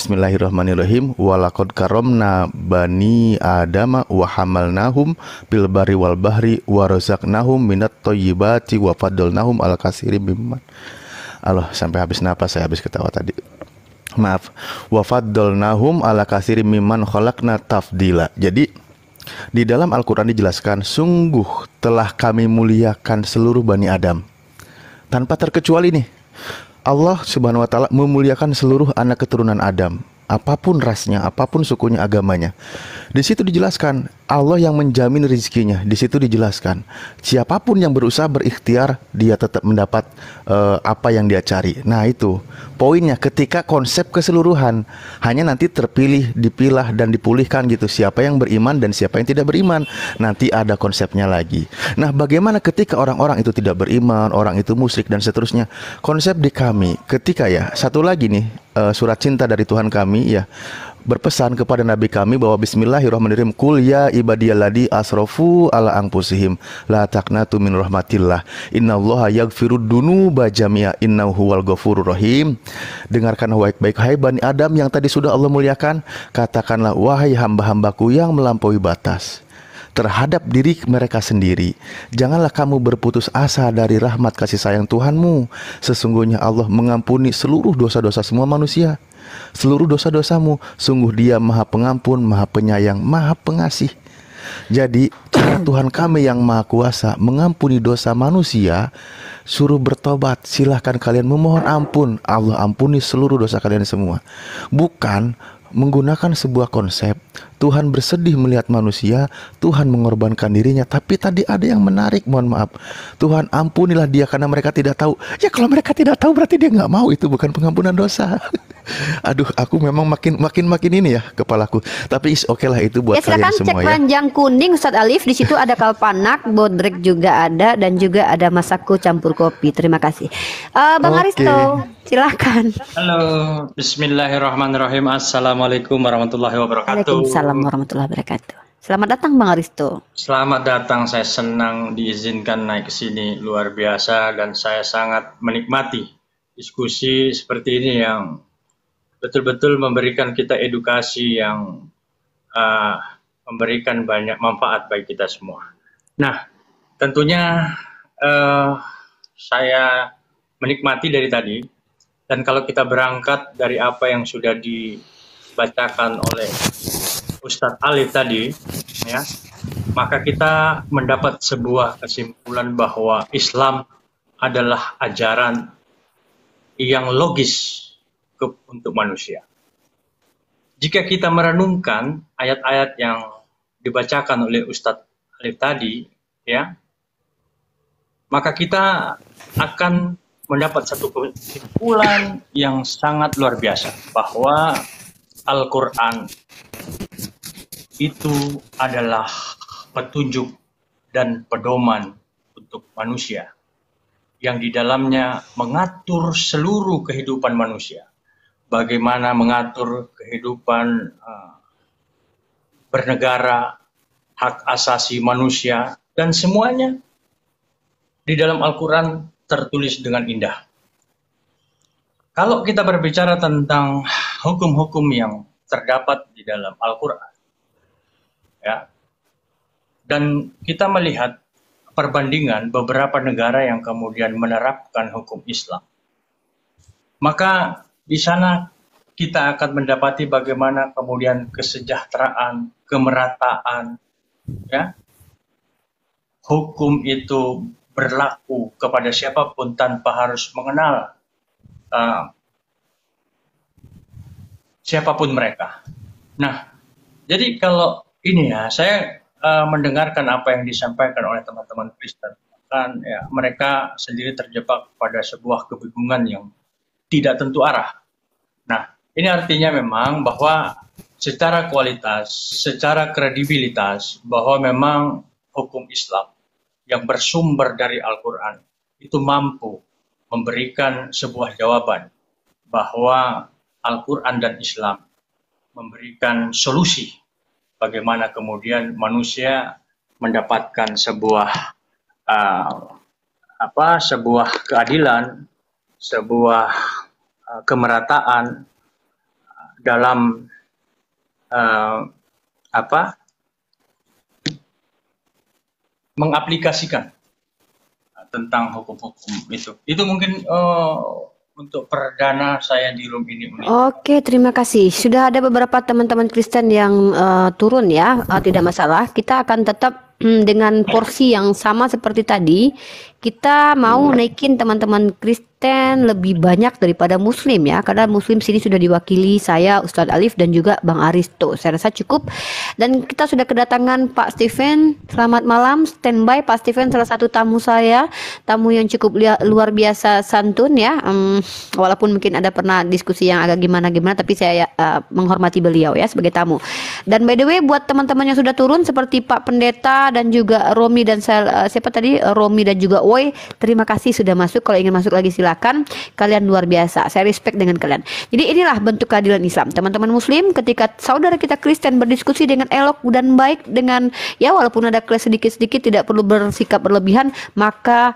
Bismillahirrahmanirrahim. Walaqad karomna bani adama wa hamalnahum bil barri wal bahri wa razaqnahum minat thayyibati wa faddalnahum ala katsirin mimman. Allah, sampai habis napas saya habis ketawa tadi. Maaf. Wa faddalnahum ala katsirin mimman khalaqna tafdila. Jadi di dalam Al-Qur'an dijelaskan, sungguh telah kami muliakan seluruh Bani Adam tanpa terkecuali nih. Allah Subhanahu wa taala memuliakan seluruh anak keturunan Adam. apapun rasnya, apapun sukunya, agamanya. Di situ dijelaskan Allah yang menjamin rezekinya. Di situ dijelaskan siapapun yang berusaha berikhtiar, dia tetap mendapat apa yang dia cari. Nah, itu poinnya. Ketika konsep keseluruhan hanya nanti terpilih, dipilah dan dipulihkan gitu, siapa yang beriman dan siapa yang tidak beriman. Nanti ada konsepnya lagi. Nah, bagaimana ketika orang-orang itu tidak beriman, orang itu musyrik dan seterusnya? Konsep di kami ketika satu lagi nih, surat cinta dari Tuhan kami berpesan kepada Nabi kami bahwa bismillahirrahmanirrahim, kul ya ibadiyalladi asrofu ala angpusihim la taqnatu min rahmatillah innallaha yaghfirud dunuba jami'a innahu huwal ghafurur rahim. Dengarkan baik-baik hai Bani Adam yang tadi sudah Allah muliakan, katakanlah wahai hamba-hambaku yang melampaui batas terhadap diri mereka sendiri, janganlah kamu berputus asa dari rahmat kasih sayang Tuhanmu. Sesungguhnya Allah mengampuni seluruh dosa-dosa semua manusia, seluruh dosa-dosamu. Sungguh Dia Maha Pengampun, Maha Penyayang, Maha Pengasih. Jadi cara Tuhan kami yang Maha Kuasa mengampuni dosa manusia, suruh bertobat, silahkan kalian memohon ampun, Allah ampuni seluruh dosa kalian semua. Bukan menggunakan sebuah konsep Tuhan bersedih melihat manusia, Tuhan mengorbankan dirinya. Tapi tadi ada yang menarik, mohon maaf, Tuhan ampunilah dia karena mereka tidak tahu. Ya kalau mereka tidak tahu berarti dia nggak mau, itu bukan pengampunan dosa. Aduh, aku memang makin ini ya kepalaku. Tapi oke lah, itu buat kalian silakan semua cek ya. ranjang kuning Ustadz Alif, di situ ada kalpanak, bodrek juga ada, dan juga ada masaku campur kopi. Terima kasih. Bang Aristo, silakan. Halo, bismillahirrahmanirrahim. Assalamualaikum warahmatullahi wabarakatuh. Waalaikumsalam warahmatullahi wabarakatuh. Selamat datang Bang Aristo. Selamat datang, saya senang diizinkan naik ke sini, luar biasa, dan saya sangat menikmati diskusi seperti ini yang betul-betul memberikan kita edukasi yang memberikan banyak manfaat bagi kita semua. Nah, tentunya saya menikmati dari tadi, dan kalau kita berangkat dari apa yang sudah dibacakan oleh Ustadz Alif tadi, ya, maka kita mendapat sebuah kesimpulan bahwa Islam adalah ajaran yang logis untuk manusia. Jika kita merenungkan ayat-ayat yang dibacakan oleh Ustadz Alif tadi, ya, maka kita akan mendapat satu kesimpulan yang sangat luar biasa bahwa Al-Quran itu adalah petunjuk dan pedoman untuk manusia yang di dalamnya mengatur seluruh kehidupan manusia. Bagaimana mengatur kehidupan bernegara, hak asasi manusia, dan semuanya di dalam Al-Quran tertulis dengan indah. Kalau kita berbicara tentang hukum-hukum yang terdapat di dalam Al-Quran, ya, dan kita melihat perbandingan beberapa negara yang kemudian menerapkan hukum Islam, maka di sana kita akan mendapati bagaimana kemudian kesejahteraan, kemerataan, ya, hukum itu berlaku kepada siapapun tanpa harus mengenal siapapun mereka. Nah, jadi kalau ini ya, saya mendengarkan apa yang disampaikan oleh teman-teman Kristen, kan ya, mereka sendiri terjebak pada sebuah kebingungan yang tidak tentu arah. Nah, ini artinya memang bahwa secara kualitas, secara kredibilitas, bahwa memang hukum Islam yang bersumber dari Al-Quran itu mampu memberikan sebuah jawaban bahwa Al-Quran dan Islam memberikan solusi bagaimana kemudian manusia mendapatkan sebuah sebuah keadilan, sebuah kemerataan dalam mengaplikasikan tentang hukum-hukum itu. Itu mungkin untuk perdana saya di room ini. Oke, terima kasih. Sudah ada beberapa teman-teman Kristen yang turun ya, tidak masalah. Kita akan tetap dengan porsi yang sama seperti tadi, kita mau naikin teman-teman Kristen lebih banyak daripada Muslim ya, karena Muslim sini sudah diwakili saya, Ustadz Alif dan juga Bang Aristo. Saya rasa cukup. Dan kita sudah kedatangan Pak Steven. Selamat malam, standby Pak Steven, salah satu tamu saya, tamu yang cukup luar biasa santun ya. Walaupun mungkin ada pernah diskusi yang agak gimana-gimana, tapi saya menghormati beliau ya sebagai tamu. Dan by the way, buat teman-teman yang sudah turun seperti Pak Pendeta dan juga Romi dan siapa tadi, Romi dan juga Woi, terima kasih sudah masuk. Kalau ingin masuk lagi silakan, kalian luar biasa, saya respect dengan kalian. Jadi inilah bentuk keadilan Islam, teman-teman Muslim. Ketika saudara kita Kristen berdiskusi dengan elok dan baik, dengan ya walaupun ada kelas sedikit-sedikit, tidak perlu bersikap berlebihan, maka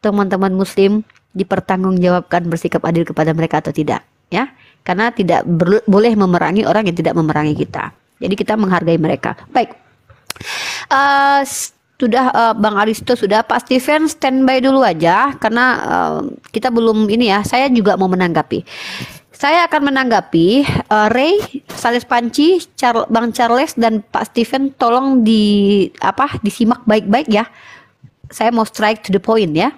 teman-teman Muslim dipertanggungjawabkan bersikap adil kepada mereka atau tidak ya, karena tidak boleh memerangi orang yang tidak memerangi kita. Jadi kita menghargai mereka. Baik. Sudah Bang Aristo sudah, Pak Steven standby dulu aja karena kita belum ini ya. Saya juga mau menanggapi. Saya akan menanggapi Ray, Sales Panci, Bang Charles dan Pak Steven, tolong disimak baik-baik ya. Saya mau straight to the point ya.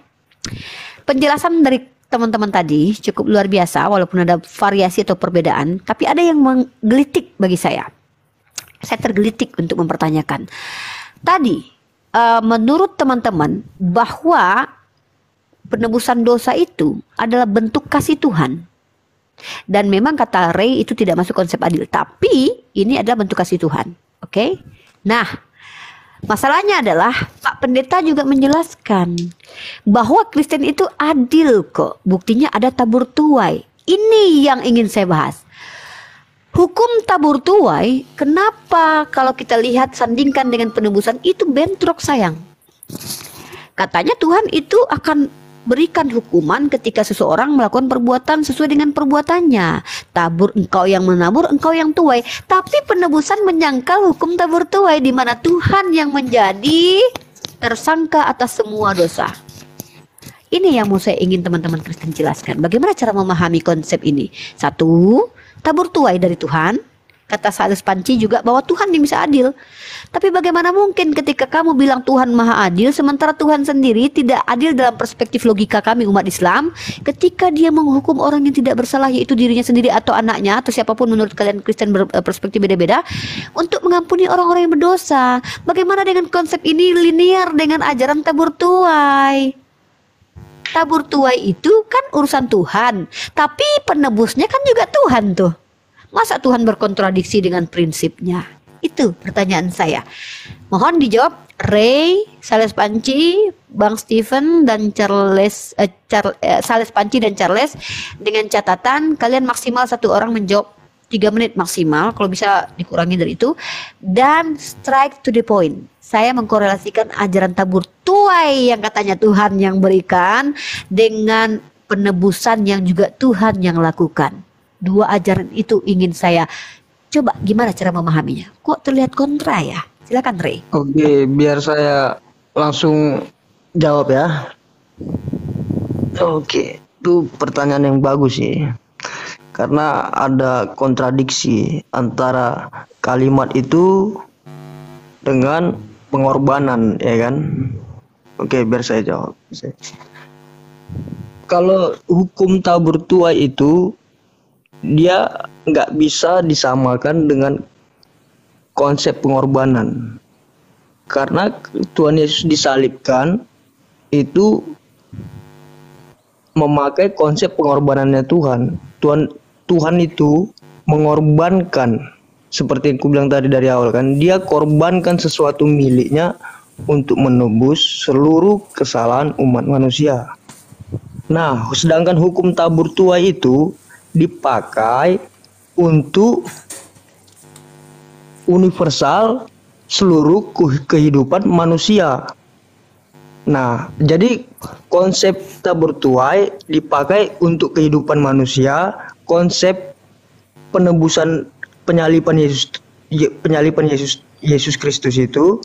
Penjelasan dari teman-teman tadi cukup luar biasa, walaupun ada variasi atau perbedaan, tapi ada yang menggelitik bagi saya. Saya tergelitik untuk mempertanyakan. Tadi, menurut teman-teman bahwa penebusan dosa itu adalah bentuk kasih Tuhan. Dan memang kata Ray itu tidak masuk konsep adil, tapi ini adalah bentuk kasih Tuhan. Oke? Nah, masalahnya adalah Pak Pendeta juga menjelaskan bahwa Kristen itu adil kok. Buktinya ada tabur tuai. Ini yang ingin saya bahas. Hukum tabur tuai, kenapa kalau kita lihat sandingkan dengan penebusan itu bentrok sayang? Katanya Tuhan itu akan berikan hukuman ketika seseorang melakukan perbuatan sesuai dengan perbuatannya. Tabur engkau yang menabur, engkau yang tuai. Tapi penebusan menyangkal hukum tabur tuai, di mana Tuhan yang menjadi tersangka atas semua dosa. Ini yang mau saya ingin teman-teman Kristen jelaskan. Bagaimana cara memahami konsep ini? Satu, tabur tuai dari Tuhan. Kata Sales Panci juga bahwa Tuhan yang bisa adil. Tapi bagaimana mungkin ketika kamu bilang Tuhan maha adil, sementara Tuhan sendiri tidak adil dalam perspektif logika kami umat Islam, ketika dia menghukum orang yang tidak bersalah, yaitu dirinya sendiri atau anaknya atau siapapun menurut kalian Kristen berperspektif beda-beda, untuk mengampuni orang-orang yang berdosa. Bagaimana dengan konsep ini linear dengan ajaran tabur tuai? Tabur tuai itu kan urusan Tuhan, tapi penebusnya kan juga Tuhan tuh. Masa Tuhan berkontradiksi dengan prinsipnya? Itu pertanyaan saya. Mohon dijawab Ray, Sales Panci, Bang Steven dan Charles, Sales Panci dan Charles, dengan catatan kalian maksimal satu orang menjawab 3 menit maksimal, kalau bisa dikurangi dari itu, dan strike to the point. Saya mengkorelasikan ajaran tabur tuai yang katanya Tuhan yang berikan dengan penebusan yang juga Tuhan yang lakukan. Dua ajaran itu ingin saya coba gimana cara memahaminya. Kok terlihat kontra ya? Silakan Ray. Oke, biar saya langsung jawab ya. Oke, itu pertanyaan yang bagus sih. Karena ada kontradiksi antara kalimat itu dengan pengorbanan, ya kan? Oke, biar saya jawab. Kalau hukum tabur tuai itu dia nggak bisa disamakan dengan konsep pengorbanan, karena Tuhan Yesus disalibkan itu memakai konsep pengorbanannya Tuhan. Tuhan itu mengorbankan, seperti yang aku bilang tadi dari awal kan, dia korbankan sesuatu miliknya untuk menebus seluruh kesalahan umat manusia. Nah, sedangkan hukum tabur tuai itu dipakai untuk universal seluruh kehidupan manusia. Nah, jadi konsep tabur tuai dipakai untuk kehidupan manusia, konsep penebusan penyaliban Yesus Kristus itu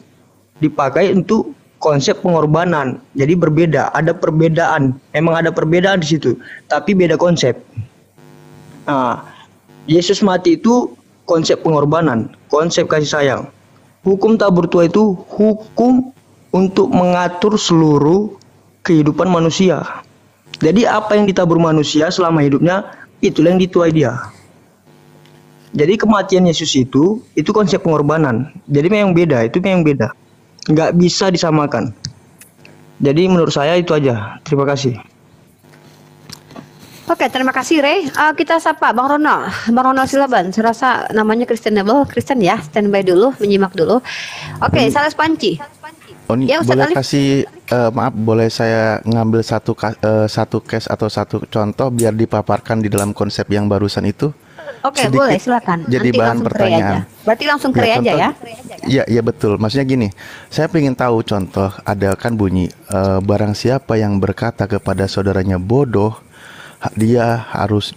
dipakai untuk konsep pengorbanan. Jadi berbeda, ada perbedaan. Emang ada perbedaan di situ, tapi beda konsep. Nah, Yesus mati itu konsep pengorbanan, konsep kasih sayang. Hukum tabur tuai itu hukum untuk mengatur seluruh kehidupan manusia. Jadi apa yang ditabur manusia selama hidupnya, itulah yang dituai dia. Jadi kematian Yesus itu konsep pengorbanan. Jadi memang beda, itu memang beda. Nggak bisa disamakan. Jadi menurut saya itu aja. Terima kasih. Oke, terima kasih Ray. Kita sapa Bang Ronald. Bang Ronald Silaban. Saya rasa namanya Kristen ya. Standby dulu, menyimak dulu. Oke, Salas Panci. Oh, ini Ya, Ustadz boleh Alif. kasih maaf, boleh saya ngambil satu case atau satu contoh biar dipaparkan di dalam konsep yang barusan itu? Oke, Sedikit boleh, silakan. jadi Nanti bahan langsung Ray pertanyaan. aja. Berarti langsung Ray aja contoh- ya. Iya betul. Maksudnya gini, saya ingin tahu contoh, ada kan bunyi barang siapa yang berkata kepada saudaranya bodoh, dia harus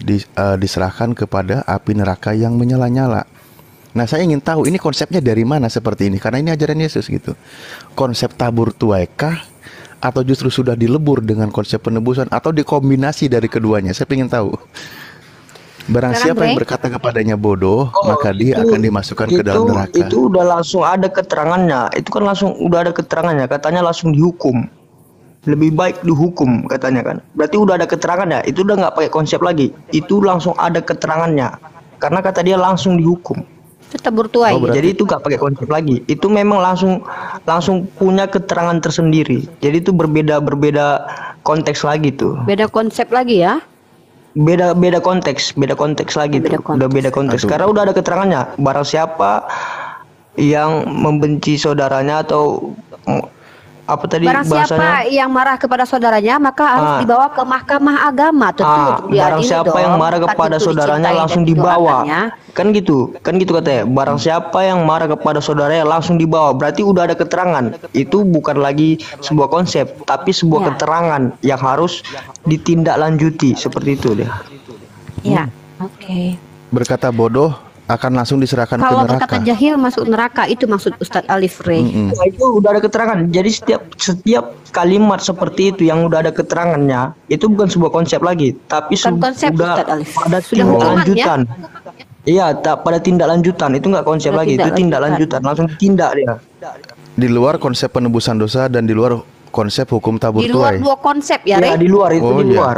diserahkan kepada api neraka yang menyala-nyala. Nah, saya ingin tahu ini konsepnya dari mana seperti ini, karena ini ajaran Yesus gitu. Konsep tabur tuaikah atau justru sudah dilebur dengan konsep penebusan atau dikombinasi dari keduanya? Saya ingin tahu. Barang Silakan, siapa yang Bre. berkata kepadanya bodoh, maka dia akan dimasukkan ke dalam neraka. Itu udah langsung ada keterangannya. Itu kan langsung udah ada keterangannya. Katanya langsung dihukum. Lebih baik dihukum katanya kan. Berarti udah ada keterangannya. Itu udah nggak pakai konsep lagi. Itu langsung ada keterangannya. Karena kata dia langsung dihukum. Itu tabur tuai. Jadi itu nggak pakai konsep lagi. Itu memang langsung punya keterangan tersendiri. Jadi itu berbeda konteks lagi tuh. Beda konsep lagi ya. Beda konteks lagi tuh. Udah beda konteks. Aduh. Karena udah ada keterangannya. Barang siapa yang membenci saudaranya atau apa tadi Barang bahasanya? siapa yang marah kepada saudaranya maka harus dibawa ke mahkamah agama. Tentu untuk Barang diadili siapa dong. yang marah Kan kepada tentu saudaranya dicintai langsung dan dibawa. didoakannya. Kan gitu katanya. Barang siapa yang marah kepada saudaranya langsung dibawa. Berarti udah ada keterangan. Itu bukan lagi sebuah konsep, tapi sebuah keterangan yang harus ditindaklanjuti seperti itu deh. Ya, oke. Berkata bodoh akan langsung diserahkan Kalau ke neraka. berkata jahil masuk neraka, itu maksud Ustadz Alif Ray. Nah, itu udah ada keterangan. Jadi setiap kalimat seperti itu yang udah ada keterangannya, itu bukan sebuah konsep lagi, tapi konsep, sudah Ustadz Alif. pada Sudah tindak hukuman, lanjutan. Iya, tak pada tindak lanjutan. Itu nggak konsep Sudah lagi, itu tindak tindak lanjutan. Langsung tindak dia. Di luar konsep penebusan dosa dan di luar konsep hukum tabur Di luar tuai. dua konsep ya, Ray. Ya, di luar itu Oh, di iya. luar.